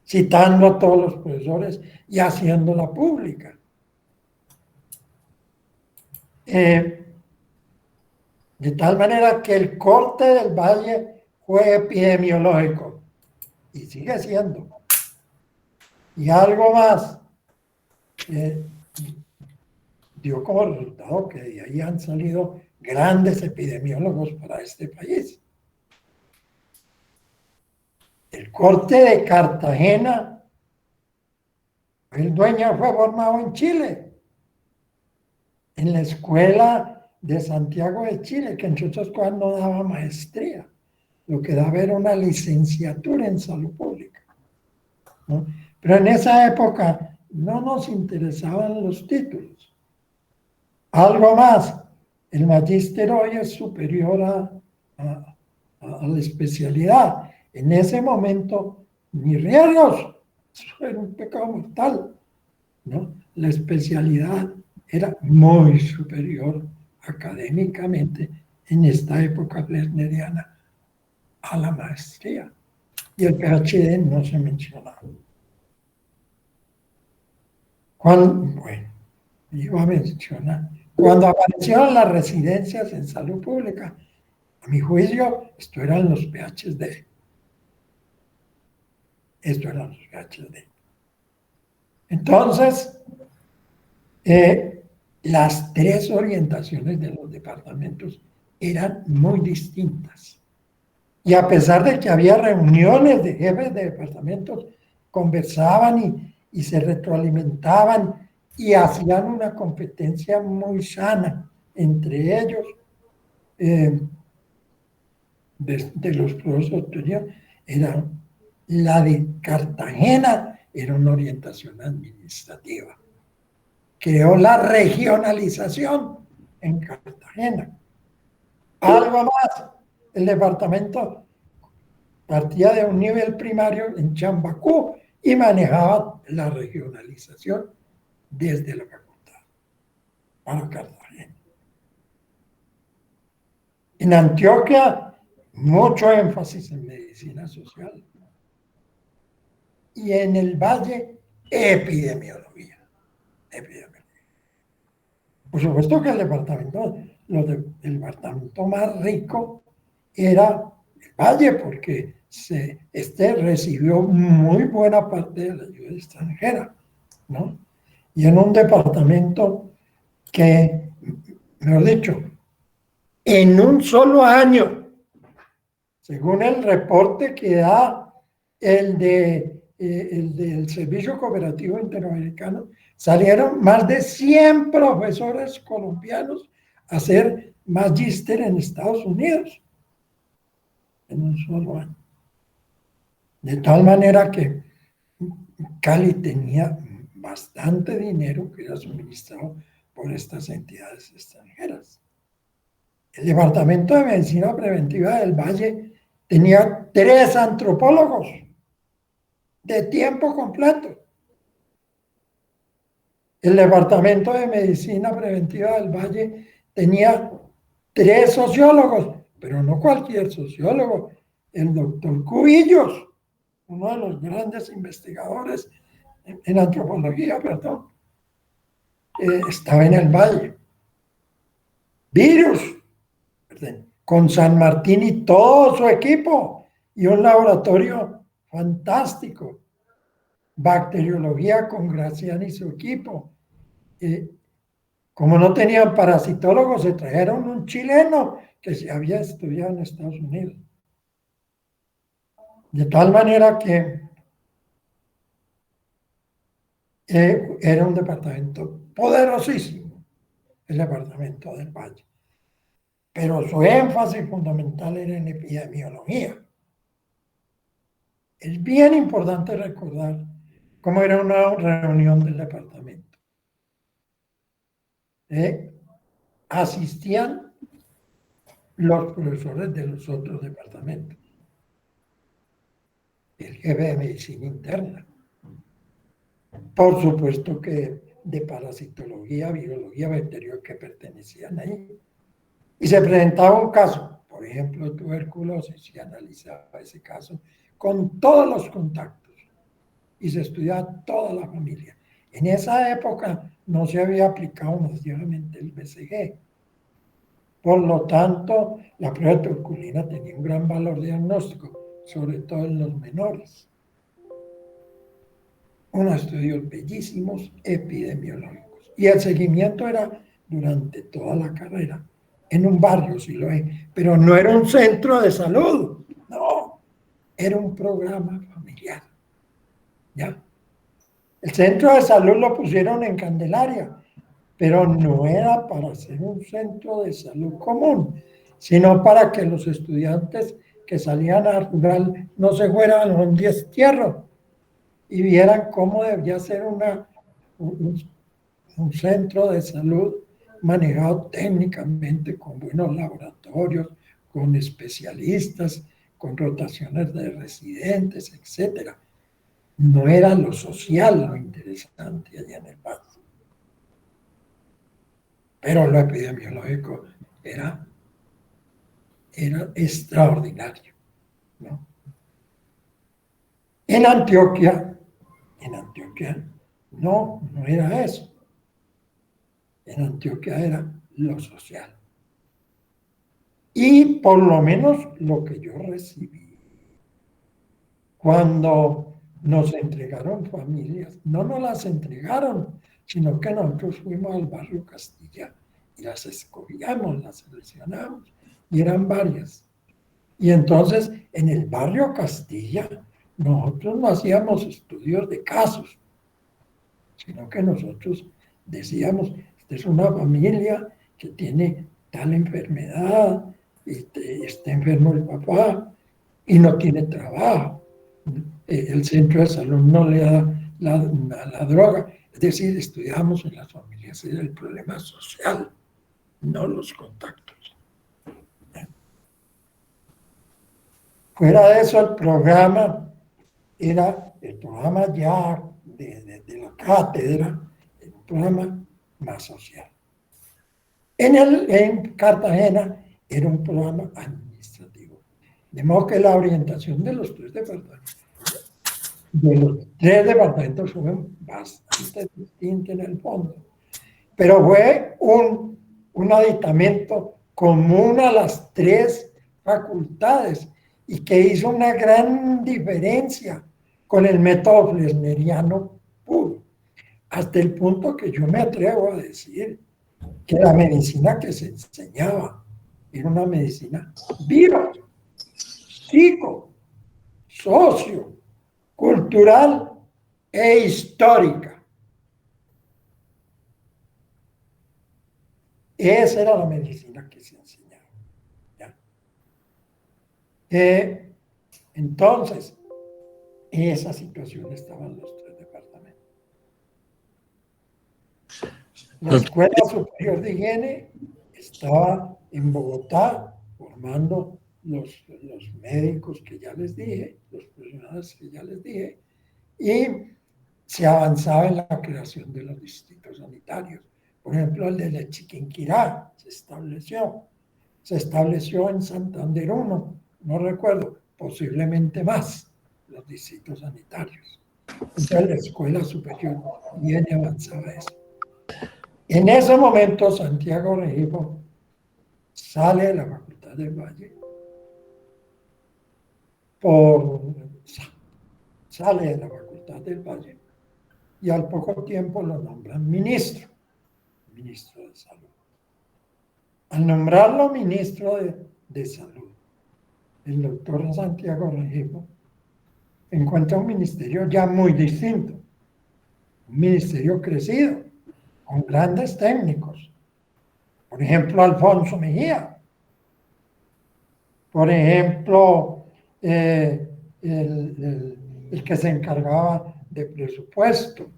Citando a todos los profesores y haciéndola pública. De tal manera que el corte del Valle fue epidemiológico y sigue siendo. Y algo más, dio como resultado que de ahí han salido grandes epidemiólogos para este país. El corte de Cartagena, el dueño fue formado en Chile, en la Escuela de Santiago de Chile, que entre otras cosas no daba maestría, lo que daba era una licenciatura en salud pública, ¿no? Pero en esa época no nos interesaban los títulos. Algo más, el magíster hoy es superior a la especialidad. En ese momento, ni riesgos, eso era un pecado mortal, ¿no? La especialidad era muy superior académicamente en esta época fresneriana a la maestría. Y el PhD no se mencionaba. Bueno, iba a mencionar, cuando aparecieron las residencias en salud pública, a mi juicio, esto eran los PhD. Esto eran los PhD. Entonces, las tres orientaciones de los departamentos eran muy distintas. Y a pesar de que había reuniones de jefes de departamentos, conversaban y se retroalimentaban y hacían una competencia muy sana entre ellos, de los profesores, era la de Cartagena, era una orientación administrativa. Creó la regionalización en Cartagena. Algo más, el departamento partía de un nivel primario en Chambacú y manejaba la regionalización desde la facultad para Cartagena. En Antioquia, mucho énfasis en medicina social. Y en el Valle, epidemiología. Por supuesto que el departamento más rico era el Valle, porque recibió muy buena parte de la ayuda extranjera, ¿no? Y en un departamento que, mejor dicho, en un solo año, según el reporte que da el del Servicio Cooperativo Interamericano, salieron más de 100 profesores colombianos a hacer magíster en Estados Unidos en un solo año. De tal manera que Cali tenía bastante dinero que era suministrado por estas entidades extranjeras. El Departamento de Medicina Preventiva del Valle tenía 3 antropólogos de tiempo completo. El Departamento de Medicina Preventiva del Valle tenía 3 sociólogos, pero no cualquier sociólogo, el doctor Cubillos, uno de los grandes investigadores en antropología, estaba en el Valle. Virus, con San Martín y todo su equipo, y un laboratorio fantástico. Bacteriología con Gracián y su equipo. Como no tenían parasitólogos, se trajeron un chileno que se había estudiado en Estados Unidos. De tal manera que era un departamento poderosísimo, el departamento del Valle. Pero su énfasis fundamental era en epidemiología. Es bien importante recordar cómo era una reunión del departamento. Asistían los profesores de los otros departamentos. El jefe de medicina interna. Por supuesto que de parasitología, virología, bacteriología que pertenecían ahí. Y se presentaba un caso, por ejemplo, tuberculosis, y analizaba ese caso con todos los contactos y se estudiaba toda la familia. En esa época no se había aplicado masivamente el BCG. Por lo tanto, la prueba de tuberculina tenía un gran valor diagnóstico, sobre todo en los menores. Unos estudios bellísimos epidemiológicos. Y el seguimiento era durante toda la carrera. En un barrio, sí lo es, pero no era un centro de salud, no, era un programa familiar. ¿Ya? El centro de salud lo pusieron en Candelaria, pero no era para ser un centro de salud común, sino para que los estudiantes que salían a rural no se fueran a un destierro y vieran cómo debía ser un centro de salud manejado técnicamente con buenos laboratorios, con especialistas, con rotaciones de residentes, etc. No era lo social lo interesante allá en el país. Pero lo epidemiológico era extraordinario, ¿no? En Antioquia no era eso. En Antioquia era lo social. Y por lo menos lo que yo recibí, cuando nos entregaron familias, no nos las entregaron, sino que nosotros fuimos al barrio Castilla y las escogíamos, las seleccionamos, y eran varias. Y entonces, en el barrio Castilla, nosotros no hacíamos estudios de casos, sino que nosotros decíamos, esta es una familia que tiene tal enfermedad, está enfermo el papá y no tiene trabajo. El centro de salud no le da la droga. Es decir, estudiamos en las familias, era el problema social, no los contactos. Fuera de eso, el programa era el programa ya de la cátedra, un programa más social. En Cartagena era un programa administrativo. De modo que la orientación de los tres departamentos fue bastante distinta en el fondo. Pero fue un aditamento común a las tres facultades y que hizo una gran diferencia con el método fresneriano puro, hasta el punto que yo me atrevo a decir que la medicina que se enseñaba era una medicina bio, psico, socio, cultural e histórica. Esa era la medicina que se enseñaba. ¿Ya? Entonces, esa situación estaba en los tres departamentos. La Escuela Superior de Higiene estaba en Bogotá formando los médicos que ya les dije, los profesionales que ya les dije, y se avanzaba en la creación de los distritos sanitarios. Por ejemplo, el de Chiquinquirá se estableció en Santander 1, no recuerdo, posiblemente más, los distritos sanitarios. Entonces la Escuela Superior bien avanzaba eso. En ese momento Santiago Rengifo sale de la Facultad del Valle, sale de la Facultad del Valle y al poco tiempo lo nombran ministro de Salud. Al nombrarlo ministro de Salud, el doctor Santiago Rengifo encuentra un ministerio ya muy distinto, un ministerio crecido, con grandes técnicos. Por ejemplo, Alfonso Mejía. Por ejemplo, el que se encargaba de presupuesto.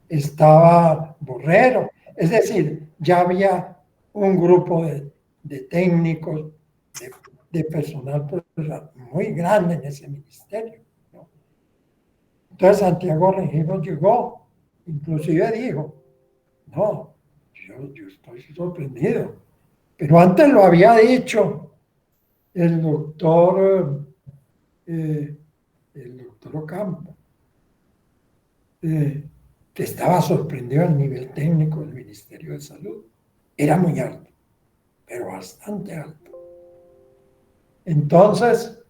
Estaba Borrero. Es decir, ya había un grupo de técnicos, de personal muy grande en ese ministerio, ¿no? Entonces Santiago Rengifo llegó, inclusive dijo, no, yo estoy sorprendido, pero antes lo había dicho el doctor Ocampo, que estaba sorprendido al nivel técnico del Ministerio de Salud. Era muy alto, pero bastante alto. Entonces,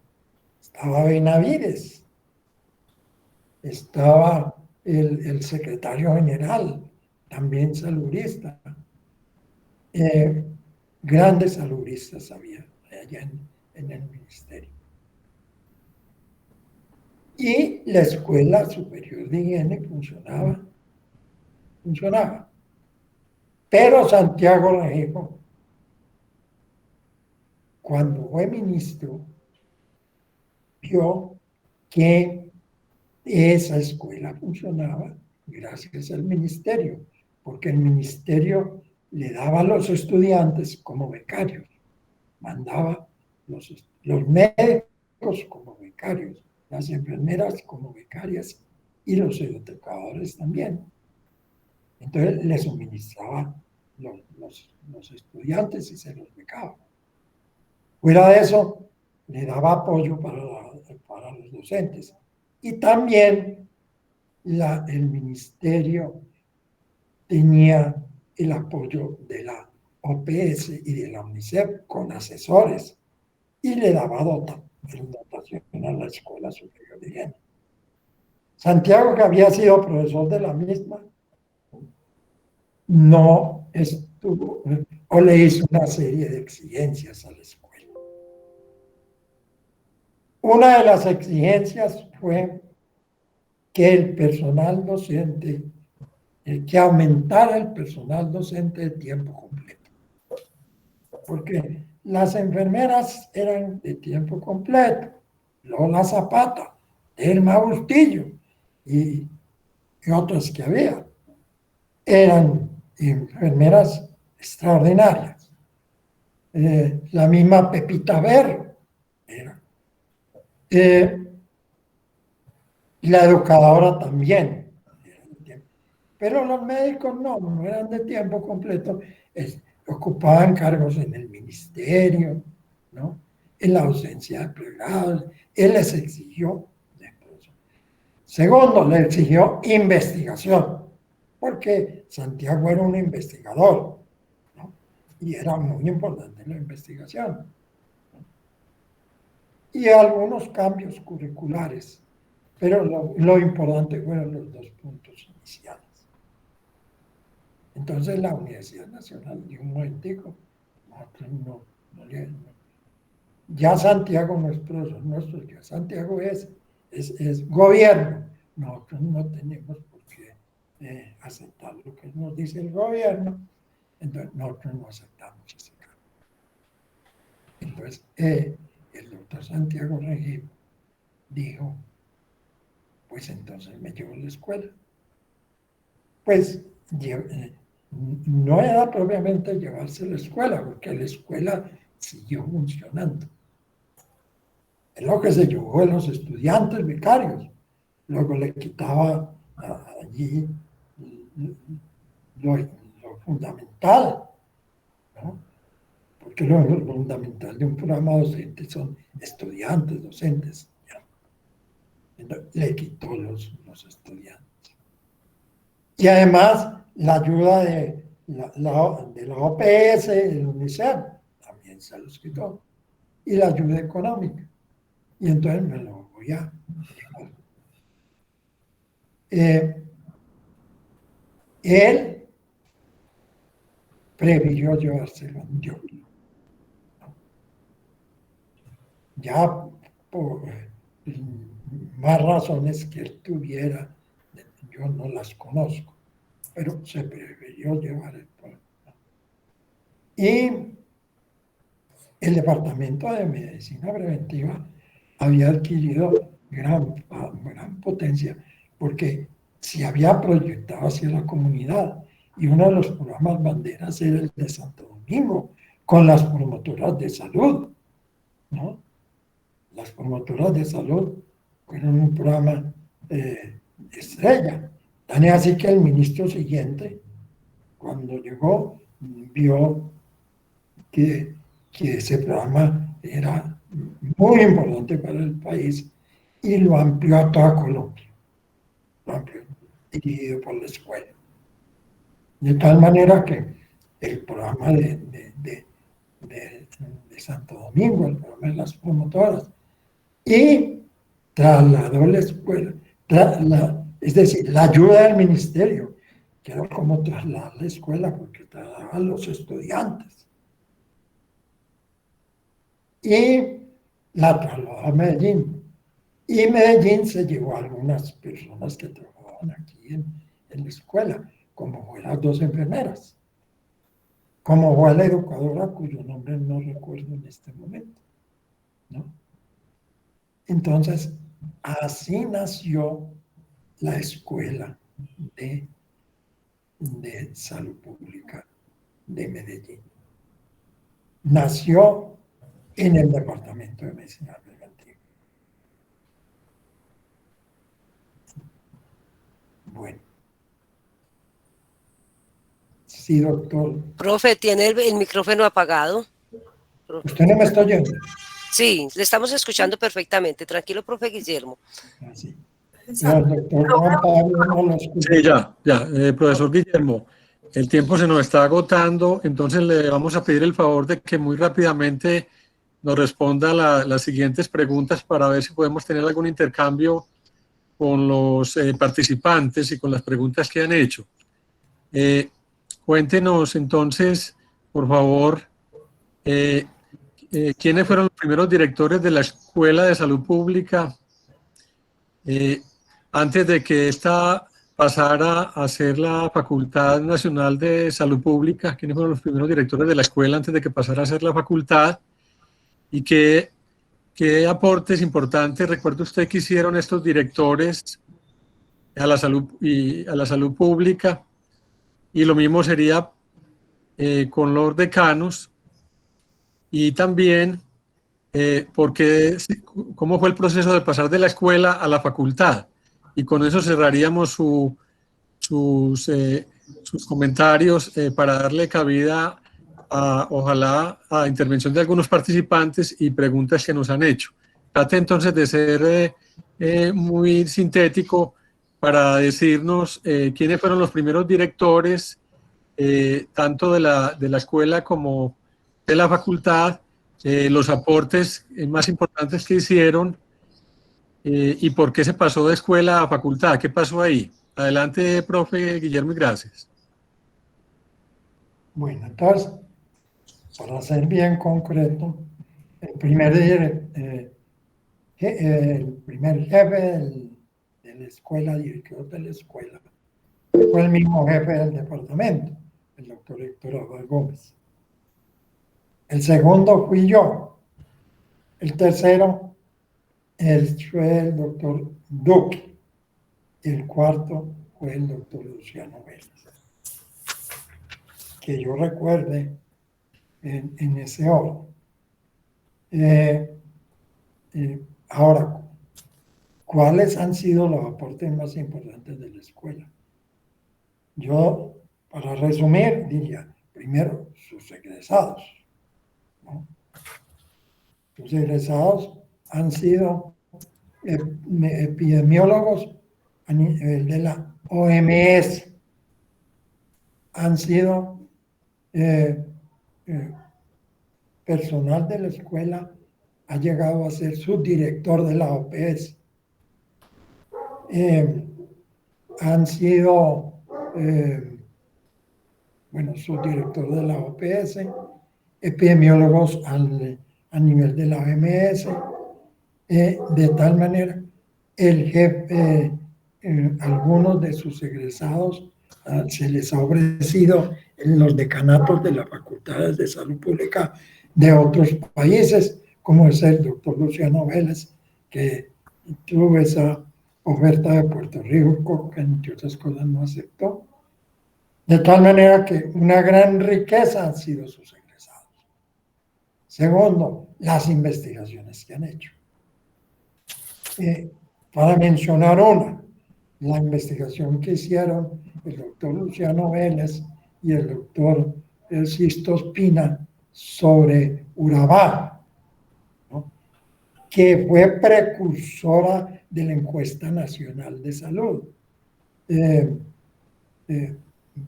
estaba Benavides, estaba el secretario general, también saludista. Grandes saludistas había allá en el ministerio. Y la Escuela Superior de Higiene funcionaba. Pero Santiago Rengifo, cuando fue ministro, vio que esa escuela funcionaba gracias al ministerio, porque el ministerio le daba a los estudiantes como becarios, mandaba los médicos como becarios, las enfermeras como becarias y los educadores también. Entonces les suministraba los estudiantes y se los becaba. Fuera de eso, le daba apoyo para los docentes. Y también el ministerio tenía el apoyo de la OPS y de la UNICEF con asesores y le daba dotación a la Escuela Superior de Higiene. Santiago, que había sido profesor de la misma, no estuvo o le hizo una serie de exigencias a la escuela. Una de las exigencias fue que el personal docente, que aumentara el personal docente de tiempo completo. Porque las enfermeras eran de tiempo completo, Lola Zapata, Elma Bustillo y otras que había. Eran enfermeras extraordinarias. La misma Pepita Berro era. La educadora también. Pero los médicos no eran de tiempo completo, ocupaban cargos en el ministerio, ¿no? En la ausencia de pregrados, él les exigió. Segundo, le exigió investigación, porque Santiago era un investigador, ¿no? Y era muy importante la investigación, ¿no? Y algunos cambios curriculares, pero lo importante fueron los 2 puntos iniciales. Entonces la Universidad Nacional dio un momentico, nosotros ya Santiago no es profesor nuestro, ya Santiago es gobierno. Nosotros no tenemos por qué aceptar lo que nos dice el gobierno, entonces nosotros no aceptamos ese cambio. Entonces el doctor Santiago Rengifo dijo, pues entonces me llevo a la escuela. Pues no era propiamente llevarse a la escuela, porque la escuela siguió funcionando. Es lo que se llevó a los estudiantes becarios. Luego le quitaba allí lo fundamental, ¿no? Porque lo fundamental de un programa docente son estudiantes, docentes. ¿Ya? Entonces, le quitó los estudiantes. Y además, la ayuda de la OPS, el UNICEF, también se los quitó. Y la ayuda económica. Y entonces me lo voy a llevar. Él prefirió llevárselo a Dios. Ya por más razones que él tuviera, yo no las conozco, pero se prefirió llevar el pueblo. Y el Departamento de Medicina Preventiva había adquirido gran potencia, porque se había proyectado hacia la comunidad, y uno de los programas banderas era el de Santo Domingo, con las promotoras de salud, ¿no? Las promotoras de salud fueron un programa estrella. Tan es así que el ministro siguiente, cuando llegó, vio que ese programa era muy importante para el país y lo amplió a toda Colombia. Lo amplió, dirigido por la escuela. De tal manera que el programa de Santo Domingo, el programa de las promotoras, y trasladó la escuela, es decir, la ayuda del ministerio, que era como trasladar la escuela, porque trasladaba a los estudiantes. Y la trasladó a Medellín. Y Medellín se llevó a algunas personas que trabajaban aquí en la escuela, como fue las 2 enfermeras, como fue la educadora, cuyo nombre no recuerdo en este momento, ¿no? Entonces, así nació la escuela de Salud Pública de Medellín. Nació en el Departamento de Medicina Preventiva. Bueno. Sí, doctor. Profe, ¿tiene el micrófono apagado? Profe. ¿Usted no me está oyendo? Sí, le estamos escuchando perfectamente. Tranquilo, profe Guillermo. Sí. No, doctor Juan Pablo no lo escucha. Sí, ya. Profesor Guillermo, el tiempo se nos está agotando, entonces le vamos a pedir el favor de que muy rápidamente nos responda las siguientes preguntas para ver si podemos tener algún intercambio con los participantes y con las preguntas que han hecho. Cuéntenos entonces, por favor, ¿quiénes fueron los primeros directores de la Escuela de Salud Pública antes de que esta pasara a ser la Facultad Nacional de Salud Pública? ¿Quiénes fueron los primeros directores de la escuela antes de que pasara a ser la facultad? ¿Y qué aportes importantes recuerda usted que hicieron estos directores a la salud pública? Y lo mismo sería con los decanos. Y también, ¿cómo fue el proceso de pasar de la escuela a la facultad? Y con eso cerraríamos sus comentarios para darle cabida ojalá a intervención de algunos participantes y preguntas que nos han hecho. Trate entonces de ser muy sintético para decirnos quiénes fueron los primeros directores, tanto de la escuela como de la facultad, los aportes más importantes que hicieron y por qué se pasó de escuela a facultad. ¿Qué pasó ahí? Adelante, profe Guillermo, y gracias. Bueno, entonces, para ser bien concreto, el primer jefe de la escuela, director de la escuela, fue el mismo jefe del departamento, el doctor Héctor Abad Gómez. El segundo fui yo. El tercero fue el doctor Duque. Y el cuarto fue el doctor Luciano Vélez. Que yo recuerde en ese orden. Ahora, ¿cuáles han sido los aportes más importantes de la escuela? Yo, para resumir, diría, primero, sus egresados, ¿no? Sus egresados han sido epidemiólogos a nivel de la OMS, han sido personal de la escuela, ha llegado a ser subdirector de la OPS. Han sido, subdirector de la OPS, epidemiólogos a nivel de la OMS, de tal manera, el jefe, algunos de sus egresados se les ha ofrecido en los decanatos de las facultades de salud pública de otros países, como es el doctor Luciano Vélez, que tuvo esa oferta de Puerto Rico, que entre otras cosas no aceptó. De tal manera que una gran riqueza han sido sus egresados. Segundo, las investigaciones que han hecho. Para mencionar una, la investigación que hicieron el doctor Luciano Vélez y el doctor Sisto Espina sobre Urabá, ¿no? Que fue precursora de la encuesta nacional de salud.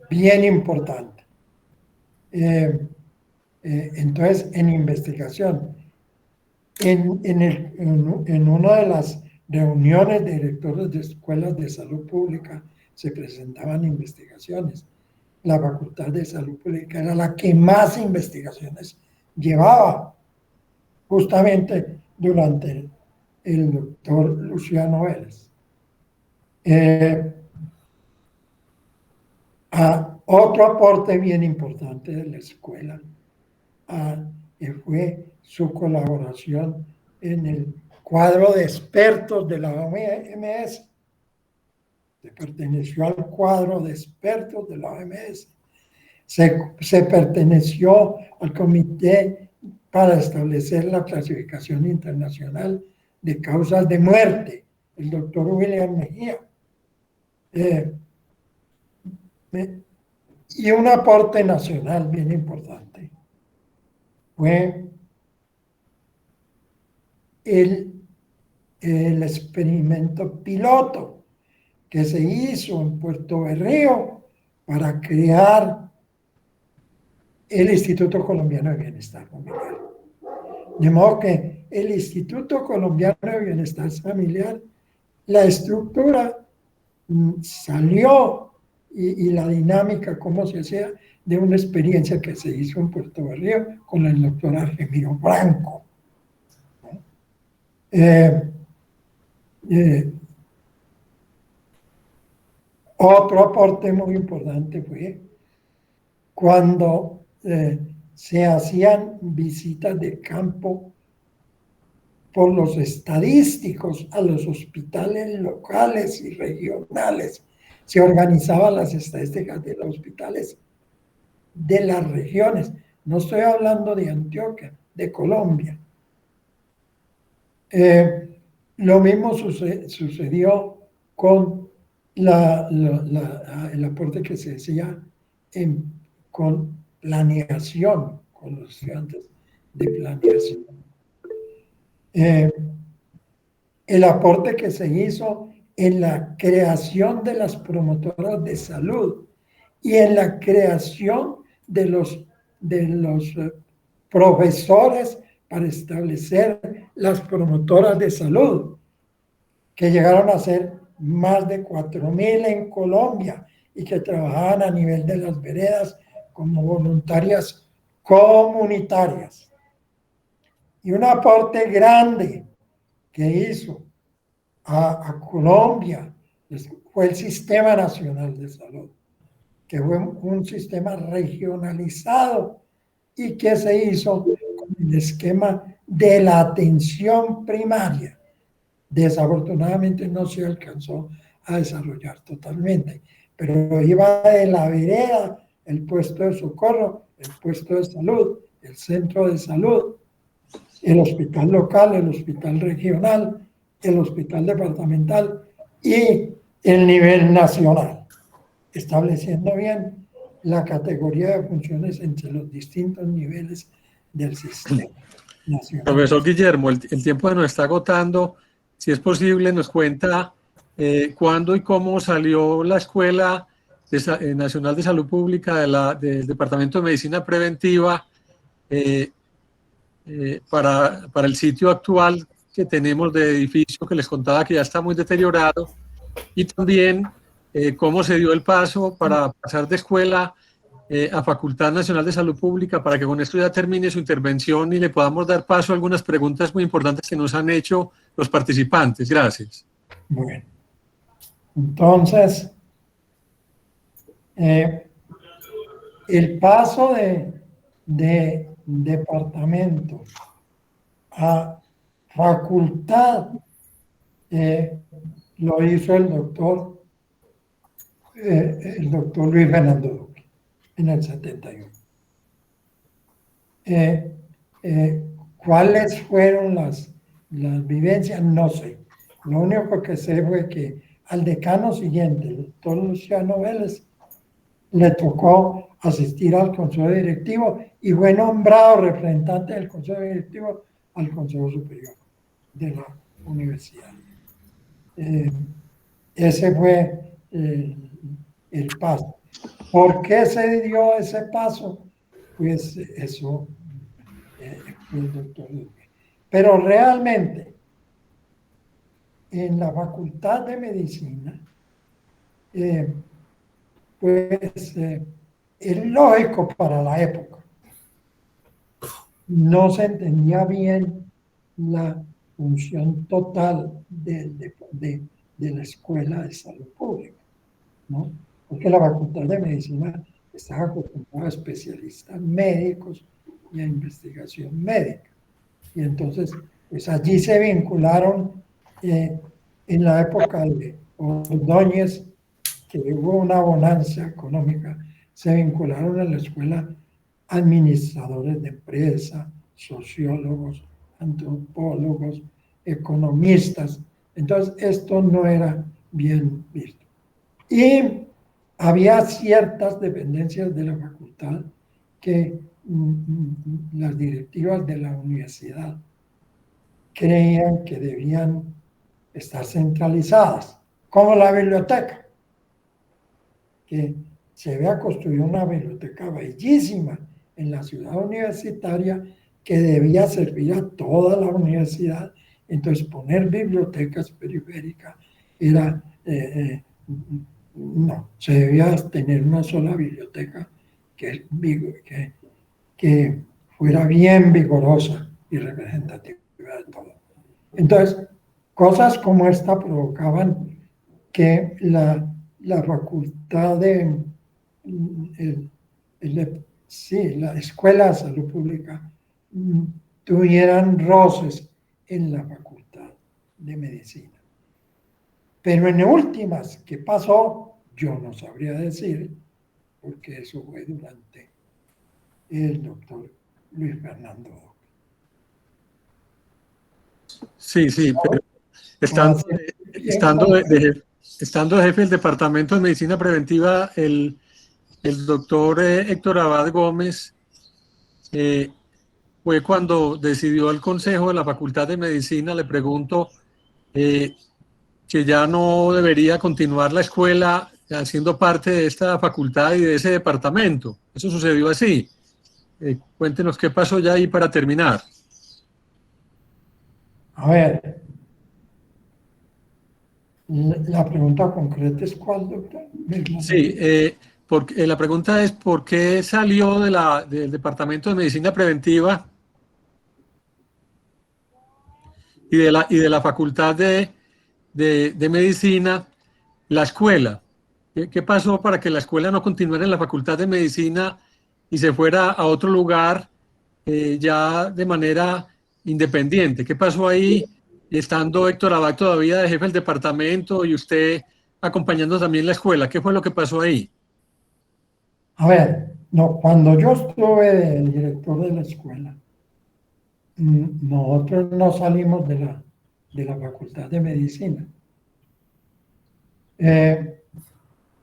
Bien importante. Entonces, en investigación, en una de las reuniones de directores de escuelas de salud pública se presentaban investigaciones. La Facultad de Salud Pública era la que más investigaciones llevaba, justamente durante el doctor Luciano Vélez. Otro aporte bien importante de la escuela fue su colaboración en el cuadro de expertos de la OMS. se perteneció al cuadro de expertos de la OMS, se perteneció al Comité para establecer la clasificación internacional de causas de muerte, el doctor William Mejía. Y un aporte nacional bien importante fue el experimento piloto que se hizo en Puerto Berrío para crear el Instituto Colombiano de Bienestar Familiar. De modo que el Instituto Colombiano de Bienestar Familiar, la estructura salió y la dinámica, cómo se hacía, de una experiencia que se hizo en Puerto Berrío con el doctor Argemiro Franco. Otro aporte muy importante fue cuando se hacían visitas de campo por los estadísticos a los hospitales locales y regionales. Se organizaban las estadísticas de los hospitales de las regiones. No estoy hablando de Antioquia, de Colombia. Lo mismo sucedió con el aporte que se hacía con planeación, con los estudiantes de planeación. El aporte que se hizo en la creación de las promotoras de salud y en la creación de los profesores para establecer las promotoras de salud, que llegaron a ser más de 4.000 en Colombia y que trabajaban a nivel de las veredas como voluntarias comunitarias. Y un aporte grande que hizo a Colombia fue el Sistema Nacional de Salud, que fue un sistema regionalizado y que se hizo con el esquema de la atención primaria. Desafortunadamente no se alcanzó a desarrollar totalmente, pero iba de la vereda, el puesto de socorro, el puesto de salud, el centro de salud, el hospital local, el hospital regional, el hospital departamental y el nivel nacional, estableciendo bien la categoría de funciones entre los distintos niveles del sistema nacional. Profesor Guillermo, el tiempo nos está agotando. Si es posible, nos cuenta cuándo y cómo salió la Escuela Nacional de Salud Pública del Departamento de Medicina Preventiva para el sitio actual que tenemos de edificio que les contaba que ya está muy deteriorado, y también cómo se dio el paso para pasar de escuela a Facultad Nacional de Salud Pública, para que con esto ya termine su intervención y le podamos dar paso a algunas preguntas muy importantes que nos han hecho los participantes. Gracias. Bueno, entonces, el paso de departamento a facultad lo hizo el doctor Luis Fernando Duque en el 71. ¿Cuáles fueron las vivencias? No sé. Lo único que sé fue que al decano siguiente, el doctor Luciano Vélez, le tocó asistir al consejo directivo y fue nombrado representante del consejo directivo al Consejo Superior de la universidad. Ese fue el paso. ¿Por qué se dio ese paso? Pues eso fue el doctor Duque. Pero realmente, en la Facultad de Medicina, es lógico para la época. No se entendía bien la función total de la Escuela de Salud Pública, ¿no? Porque la Facultad de Medicina estaba acostumbrada a especialistas médicos y a investigación médica. Y entonces, pues allí se vincularon en la época de Ordóñez que hubo una bonanza económica, se vincularon a la escuela administradores de empresa, sociólogos, antropólogos, economistas. Entonces, esto no era bien visto. Y había ciertas dependencias de la facultad que las directivas de la universidad creían que debían estar centralizadas, como la biblioteca, que se había construido una biblioteca bellísima en la ciudad universitaria que debía servir a toda la universidad. Entonces, poner bibliotecas periféricas era, no, se debía tener una sola biblioteca que fuera bien vigorosa y representativa de todo. Entonces, cosas como esta provocaban que la facultad de, la Escuela de Salud Pública tuvieran roces en la Facultad de Medicina. Pero en últimas, ¿qué pasó? Yo no sabría decir, porque eso fue durante el doctor Luis Fernando Duque. Sí, sí, pero estando de jefe del Departamento de Medicina Preventiva, el doctor Héctor Abad Gómez fue cuando decidió el Consejo de la Facultad de Medicina, le pregunto que ya no debería continuar la escuela haciendo parte de esta facultad y de ese departamento. Eso sucedió así. Cuéntenos qué pasó ya ahí para terminar. A ver, la pregunta concreta es ¿cuál, doctor? Sí, porque, la pregunta es ¿por qué salió del Departamento de Medicina Preventiva y de la Facultad de Medicina la escuela? ¿Qué pasó para que la escuela no continuara en la Facultad de Medicina y se fuera a otro lugar ya de manera independiente? ¿Qué pasó ahí, estando Héctor Abad todavía de jefe del departamento y usted acompañando también la escuela? ¿Qué fue lo que pasó ahí? A ver, no, cuando yo estuve de director de la escuela, nosotros no salimos de la Facultad de Medicina.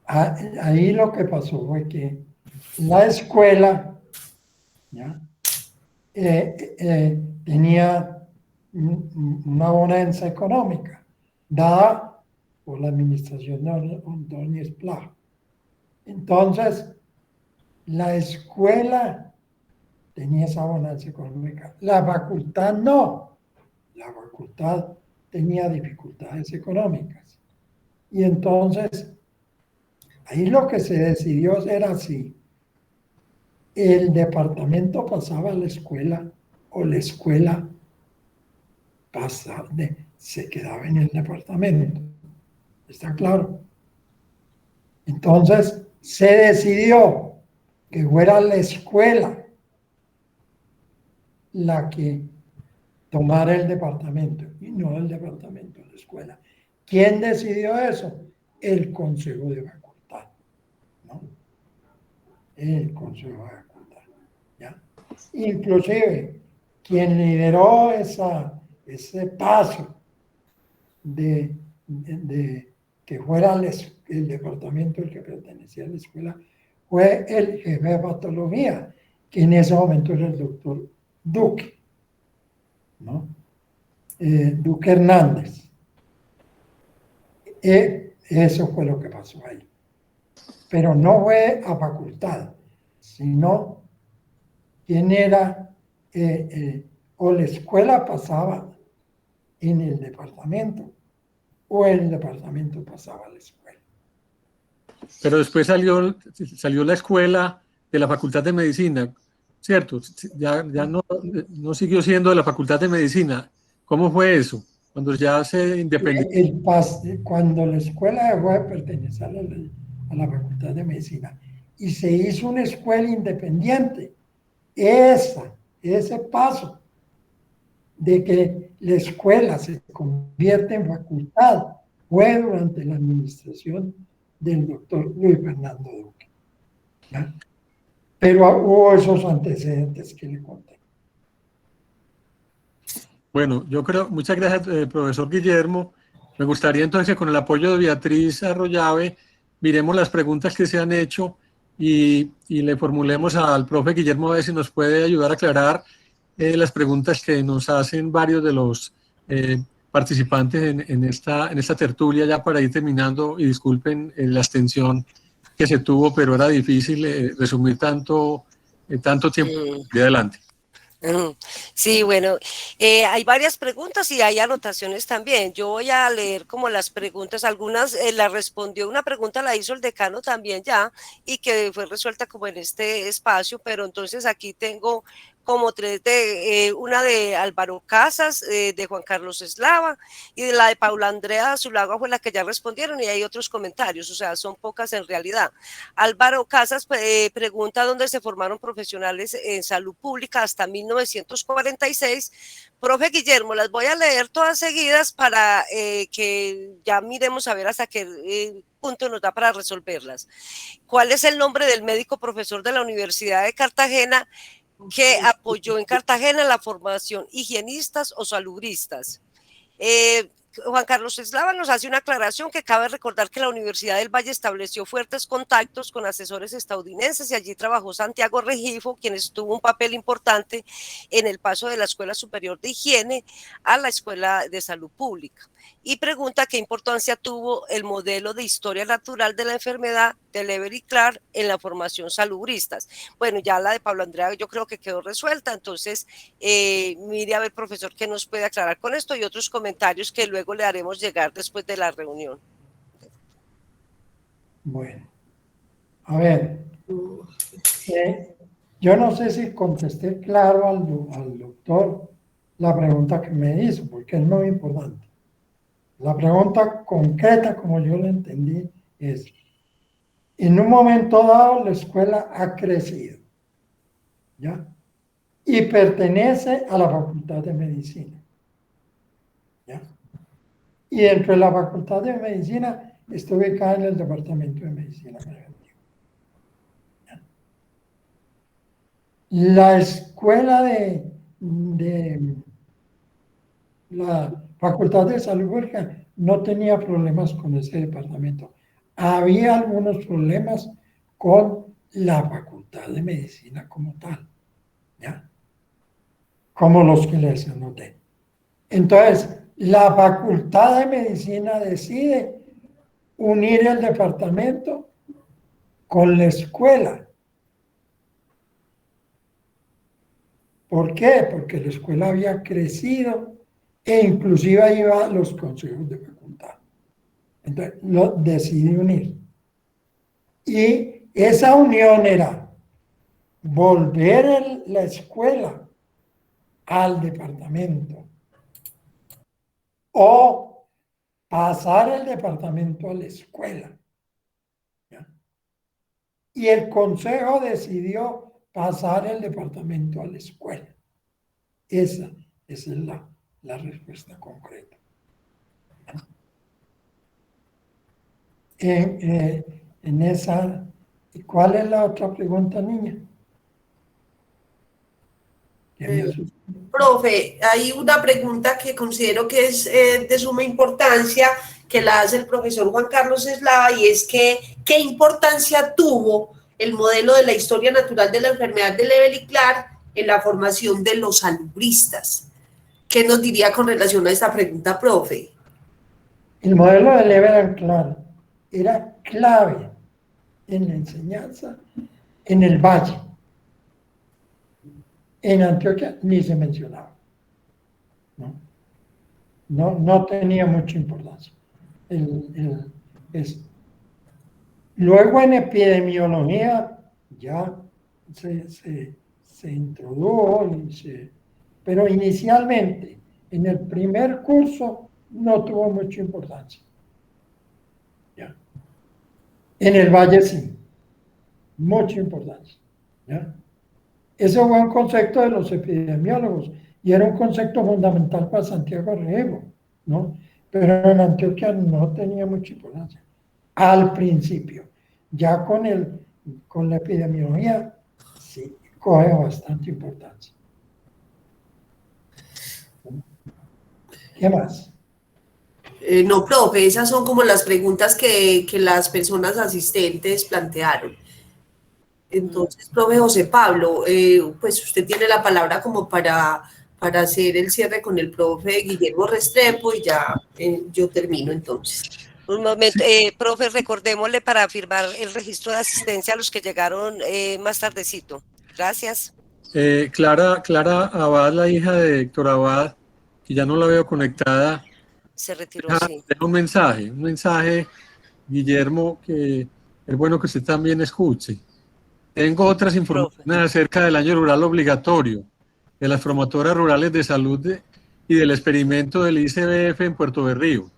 Ahí lo que pasó fue que la escuela ¿ya? Tenía una bonanza económica dada por la administración de Ordóñez Plaja. Entonces, la escuela tenía esa bonanza económica, la facultad no. La facultad tenía dificultades económicas. Y entonces, ahí lo que se decidió era así. El departamento pasaba a la escuela o la escuela se quedaba en el departamento. ¿Está claro? Entonces, se decidió que fuera la escuela la que tomara el departamento y no el departamento de la escuela. ¿Quién decidió eso? El Consejo de Facultad, ¿no? El Consejo de Facultad, ¿ya? Inclusive, quien lideró ese paso de que fuera el departamento el que pertenecía a la escuela fue el jefe de patología, que en ese momento era el doctor Duque, ¿no? Duque Hernández. Eso fue lo que pasó ahí. Pero no fue a facultad, sino quién era, o la escuela pasaba en el departamento, o el departamento pasaba a la escuela. Pero después salió la escuela de la Facultad de Medicina, ¿cierto? Ya no siguió siendo de la Facultad de Medicina. ¿Cómo fue eso? Cuando ya se independizó. Cuando la escuela dejó de pertenecer a la Facultad de Medicina y se hizo una escuela independiente, ese paso de que la escuela se convierte en facultad fue durante la administración del doctor Luis Fernando Duque. ¿Ya? Pero hubo esos antecedentes que le conté. Bueno, yo creo, muchas gracias, profesor Guillermo. Me gustaría entonces que con el apoyo de Beatriz Arroyave miremos las preguntas que se han hecho y le formulemos al profe Guillermo a ver si nos puede ayudar a aclarar las preguntas que nos hacen varios de los participantes en esta tertulia, ya para ir terminando, y disculpen la extensión que se tuvo, pero era difícil resumir tanto tiempo de adelante. Sí, bueno, hay varias preguntas y hay anotaciones también. Yo voy a leer como las preguntas, algunas las respondió, una pregunta la hizo el decano también ya y que fue resuelta como en este espacio, pero entonces aquí tengo como tres una de Álvaro Casas, de Juan Carlos Eslava y de la de Paula Andrea Zulaga fue la que ya respondieron y hay otros comentarios, o sea, son pocas en realidad. Álvaro Casas pregunta dónde se formaron profesionales en salud pública hasta 1946. Profe Guillermo, las voy a leer todas seguidas para que ya miremos a ver hasta qué punto nos da para resolverlas. ¿Cuál es el nombre del médico profesor de la Universidad de Cartagena que apoyó en Cartagena la formación higienistas o salubristas? Juan Carlos Eslava nos hace una aclaración que cabe recordar que la Universidad del Valle estableció fuertes contactos con asesores estadounidenses y allí trabajó Santiago Regifo, quien tuvo un papel importante en el paso de la Escuela Superior de Higiene a la Escuela de Salud Pública. Y pregunta qué importancia tuvo el modelo de historia natural de la enfermedad de Lever y Clark en la formación salubristas. Bueno, ya la de Pablo Andrea yo creo que quedó resuelta, entonces mire a ver, profesor, qué nos puede aclarar con esto y otros comentarios que luego le haremos llegar después de la reunión. Bueno, a ver, yo no sé si contesté claro al doctor la pregunta que me hizo, porque es muy importante. La pregunta concreta, como yo la entendí, es, en un momento dado la escuela ha crecido, ¿ya? Y pertenece a la Facultad de Medicina, ¿ya? Y dentro de la Facultad de Medicina está ubicada en el Departamento de Medicina Preventiva. ¿Ya? La escuela de la Facultad de Salud Pública no tenía problemas con ese departamento. Había algunos problemas con la Facultad de Medicina como tal, ¿ya? Como los que les anoté. Entonces, la Facultad de Medicina decide unir el departamento con la escuela. ¿Por qué? Porque la escuela había crecido e inclusive iba a los consejos de facultad. Entonces, lo decidí unir. Y esa unión era volver la escuela al departamento o pasar el departamento a la escuela. ¿Ya? Y el consejo decidió pasar el departamento a la escuela. Esa es la respuesta concreta. En esa, ¿y cuál es la otra pregunta, niña? Profe, hay una pregunta que considero que es de suma importancia, que la hace el profesor Juan Carlos Eslava, y es que ¿qué importancia tuvo el modelo de la historia natural de la enfermedad de Leber y Clark en la formación de los salubristas? ¿Qué nos diría con relación a esta pregunta, profe? El modelo de Leber y Clark era clave en la enseñanza en el Valle. En Antioquia ni se mencionaba. No tenía mucha importancia. Luego en epidemiología ya se introdujo, pero inicialmente en el primer curso no tuvo mucha importancia. ¿Ya? En el Valle sí, mucha importancia. ¿Ya? Ese fue un concepto de los epidemiólogos y era un concepto fundamental para Santiago Regifo, ¿no? Pero en Antioquia no tenía mucha importancia. al principio. Ya con la epidemiología, sí, coge bastante importancia. ¿Qué más? No, profe, esas son como las preguntas que las personas asistentes plantearon. Entonces, profe José Pablo, pues usted tiene la palabra como para hacer el cierre con el profe Guillermo Restrepo y ya yo termino entonces. Un momento, profe, recordémosle para firmar el registro de asistencia a los que llegaron más tardecito. Gracias. Clara Abad, la hija de Héctor Abad, que ya no la veo conectada, Se retiró, sí. deja un mensaje, Guillermo, que es bueno que usted también escuche. Tengo otras informaciones acerca del año rural obligatorio, de las promotoras rurales de salud y del experimento del ICBF en Puerto Berrío.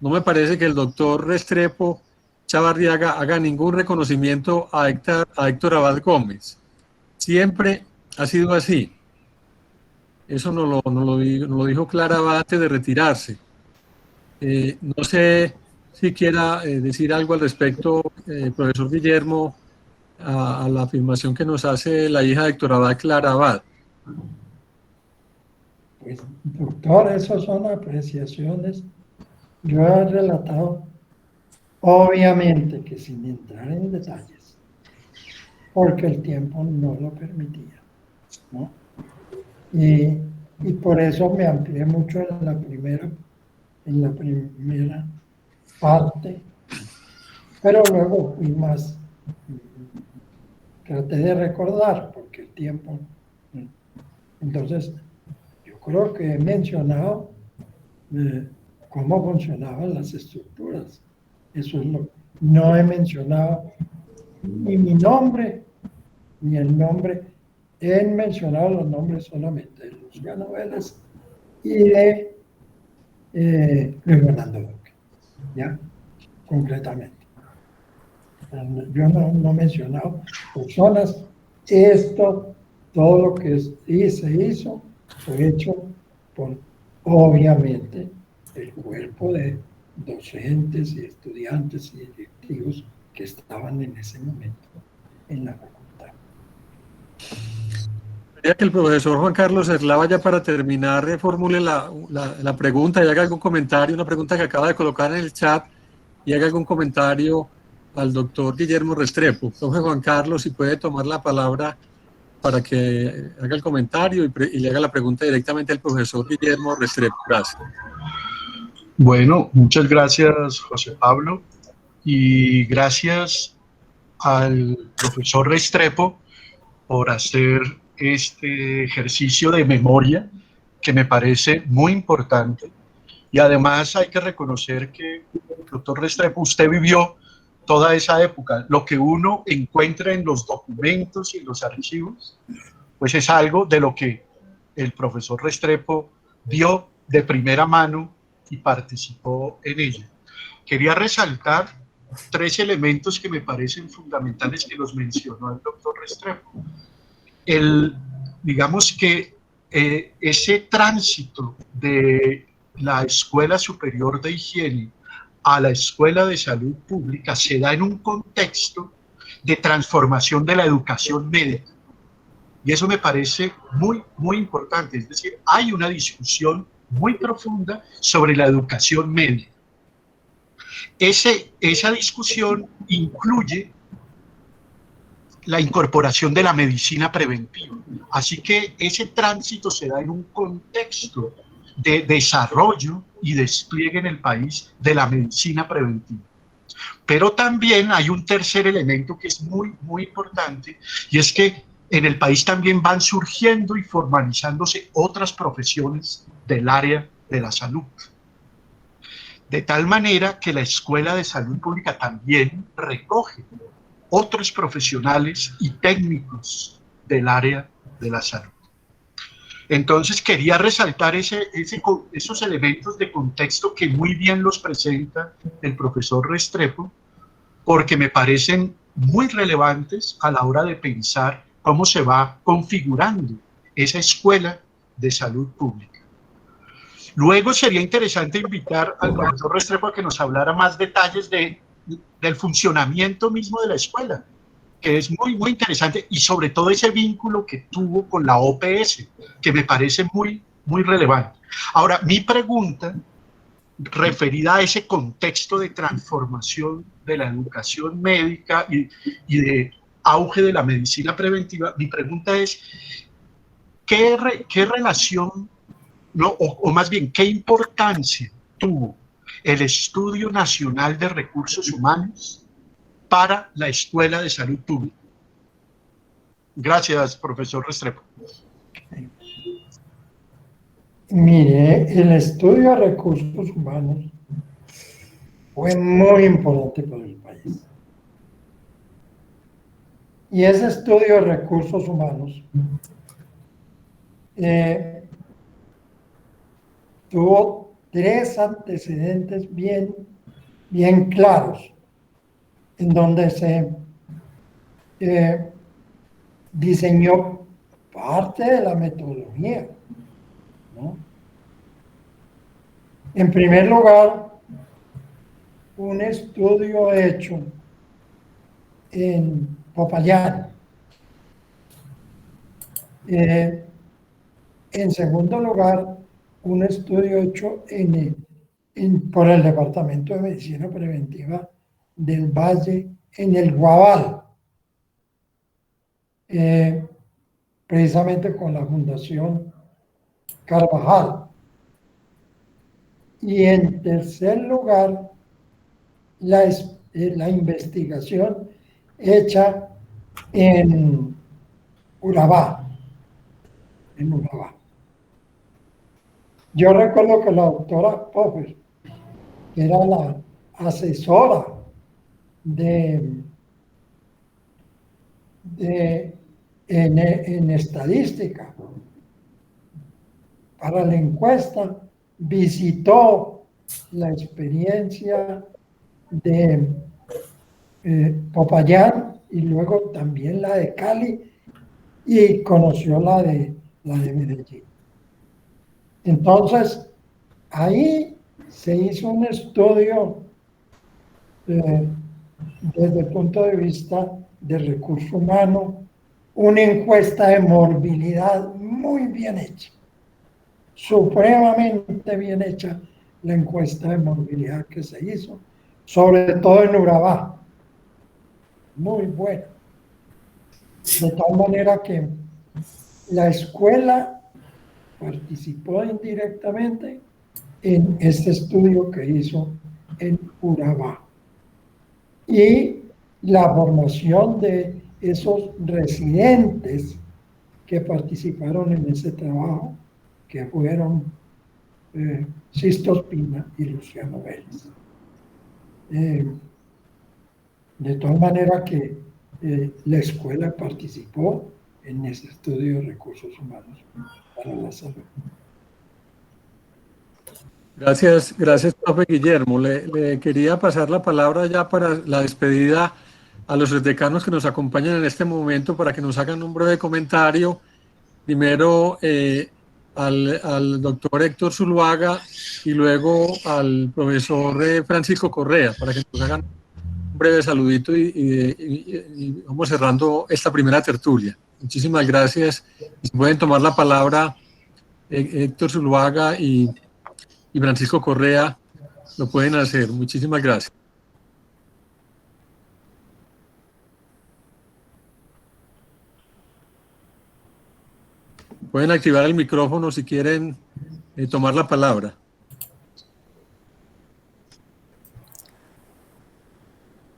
No me parece que el doctor Restrepo Chavarriaga haga ningún reconocimiento a Héctor Abad Gómez. Siempre ha sido así. Eso nos lo dijo Clara Abad antes de retirarse. No sé si quiera decir algo al respecto, profesor Guillermo, a la afirmación que nos hace la hija de Héctor Abad, Clara Abad. Pues, doctor, esas son apreciaciones. Yo he relatado, obviamente que sin entrar en detalles, porque el tiempo no lo permitía, ¿no? Y por eso me amplié mucho en la primera parte, pero luego fui más, traté de recordar, porque el tiempo, entonces yo creo que he mencionado cómo funcionaban las estructuras. Eso es no he mencionado ni mi nombre, ni el nombre. He mencionado los nombres solamente de Luciano Vélez y de Luis Fernando Duque, ¿ya? Concretamente. Yo no he mencionado personas. Todo lo que se hizo, fue hecho por, obviamente, el cuerpo de docentes y estudiantes y directivos que estaban en ese momento en la facultad. Quería que el profesor Juan Carlos Eslava, ya para terminar, formule la pregunta y haga algún comentario, una pregunta que acaba de colocar en el chat, y haga algún comentario al doctor Guillermo Restrepo. Profe Juan Carlos, si puede tomar la palabra para que haga el comentario y le haga la pregunta directamente al profesor Guillermo Restrepo. Gracias. Bueno, muchas gracias, José Pablo, y gracias al profesor Restrepo por hacer este ejercicio de memoria que me parece muy importante. Y además hay que reconocer que, doctor Restrepo, usted vivió toda esa época. Lo que uno encuentra en los documentos y en los archivos, pues es algo de lo que el profesor Restrepo vio de primera mano y participó en ella. Quería resaltar 3 elementos que me parecen fundamentales que los mencionó el doctor Restrepo. Digamos que ese tránsito de la Escuela Superior de Higiene a la Escuela de Salud Pública se da en un contexto de transformación de la educación médica. Y eso me parece muy, muy importante. Es decir, hay una discusión muy profunda sobre la educación médica. Esa discusión incluye la incorporación de la medicina preventiva. Así que ese tránsito se da en un contexto de desarrollo y despliegue en el país de la medicina preventiva. Pero también hay un tercer elemento que es muy, muy importante, y es que en el país también van surgiendo y formalizándose otras profesiones del área de la salud. De tal manera que la Escuela de Salud Pública también recoge otros profesionales y técnicos del área de la salud. Entonces quería resaltar esos elementos de contexto que muy bien los presenta el profesor Restrepo, porque me parecen muy relevantes a la hora de pensar cómo se va configurando esa escuela de salud pública. Luego sería interesante invitar al profesor Restrepo a que nos hablara más detalles de del funcionamiento mismo de la escuela, que es muy, muy interesante, y sobre todo ese vínculo que tuvo con la OPS, que me parece muy, muy relevante. Ahora, mi pregunta referida a ese contexto de transformación de la educación médica y de auge de la medicina preventiva, mi pregunta es, ¿qué relación, no, o más bien, qué importancia tuvo el Estudio Nacional de Recursos Humanos para la Escuela de Salud Pública? Gracias, profesor Restrepo. Mire, el estudio de recursos humanos fue muy importante para el país. Y ese estudio de recursos humanos tuvo tres antecedentes bien claros, en donde se diseñó parte de la metodología, ¿no? En primer lugar, un estudio hecho en Popayán. En segundo lugar, un estudio hecho por el Departamento de Medicina Preventiva del Valle en el Guabal, precisamente con la Fundación Carvajal. Y en tercer lugar, la investigación hecha en Urabá. Yo recuerdo que la doctora Popper, que era la asesora en estadística para la encuesta, visitó la experiencia de Popayán y luego también la de Cali y conoció la de Medellín. Entonces, ahí se hizo un estudio desde el punto de vista del recurso humano, una encuesta de morbilidad muy bien hecha, supremamente bien hecha la encuesta de morbilidad que se hizo, sobre todo en Urabá, muy buena. De tal manera que la escuela participó indirectamente en este estudio que hizo en Urabá. Y la formación de esos residentes que participaron en ese trabajo, que fueron Sisto Ospina y Luciano Vélez. De tal manera que la escuela participó en ese estudio de recursos humanos para la salud. Gracias, profe Guillermo. Le quería pasar la palabra ya para la despedida a los decanos que nos acompañan en este momento para que nos hagan un breve comentario. Primero al doctor Héctor Zuluaga y luego al profesor Francisco Correa para que nos hagan un breve saludito y vamos cerrando esta primera tertulia. Muchísimas gracias. Si pueden tomar la palabra Héctor Zuluaga y Francisco Correa, lo pueden hacer. Muchísimas gracias. Pueden activar el micrófono si quieren tomar la palabra.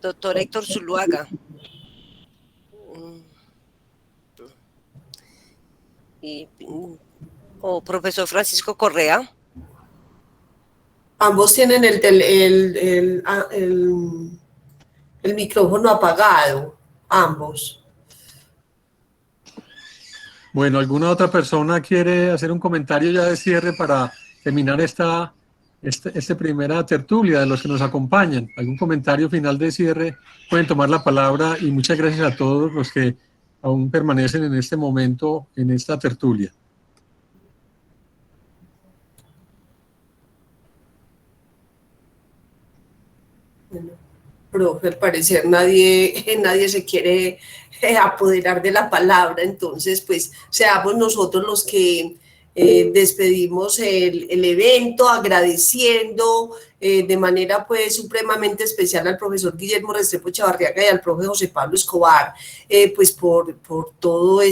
Doctor Héctor Zuluaga. O profesor Francisco Correa. Ambos tienen el micrófono apagado, ambos. Bueno, ¿alguna otra persona quiere hacer un comentario ya de cierre para terminar esta primera tertulia de los que nos acompañan? ¿Algún comentario final de cierre? Pueden tomar la palabra y muchas gracias a todos los que aún permanecen en este momento en esta tertulia. Bueno, Profe, al parecer nadie se quiere apoderar de la palabra, entonces pues seamos nosotros los que despedimos el evento, agradeciendo de manera pues supremamente especial al profesor Guillermo Restrepo Chavarriaga y al profe José Pablo Escobar, pues por todo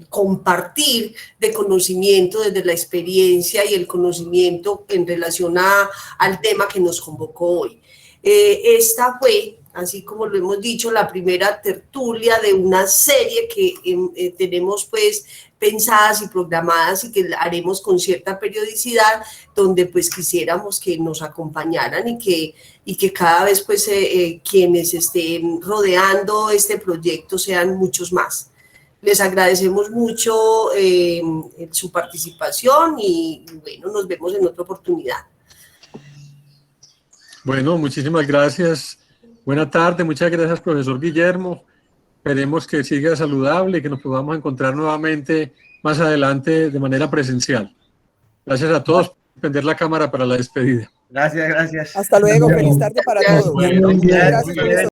compartir de conocimiento desde la experiencia y el conocimiento en relación al tema que nos convocó hoy. Esta fue, así como lo hemos dicho, la primera tertulia de una serie que tenemos pues pensadas y programadas y que haremos con cierta periodicidad, donde pues quisiéramos que nos acompañaran y que cada vez pues quienes estén rodeando este proyecto sean muchos más. Les agradecemos mucho su participación y bueno, nos vemos en otra oportunidad. Bueno, muchísimas gracias. Buena tarde, muchas gracias, profesor Guillermo. Esperemos que siga saludable y que nos podamos encontrar nuevamente más adelante de manera presencial. Gracias a todos por prender la cámara para la despedida. Gracias, gracias. Hasta luego, feliz tarde para todos. Bueno, Gracias, profesor.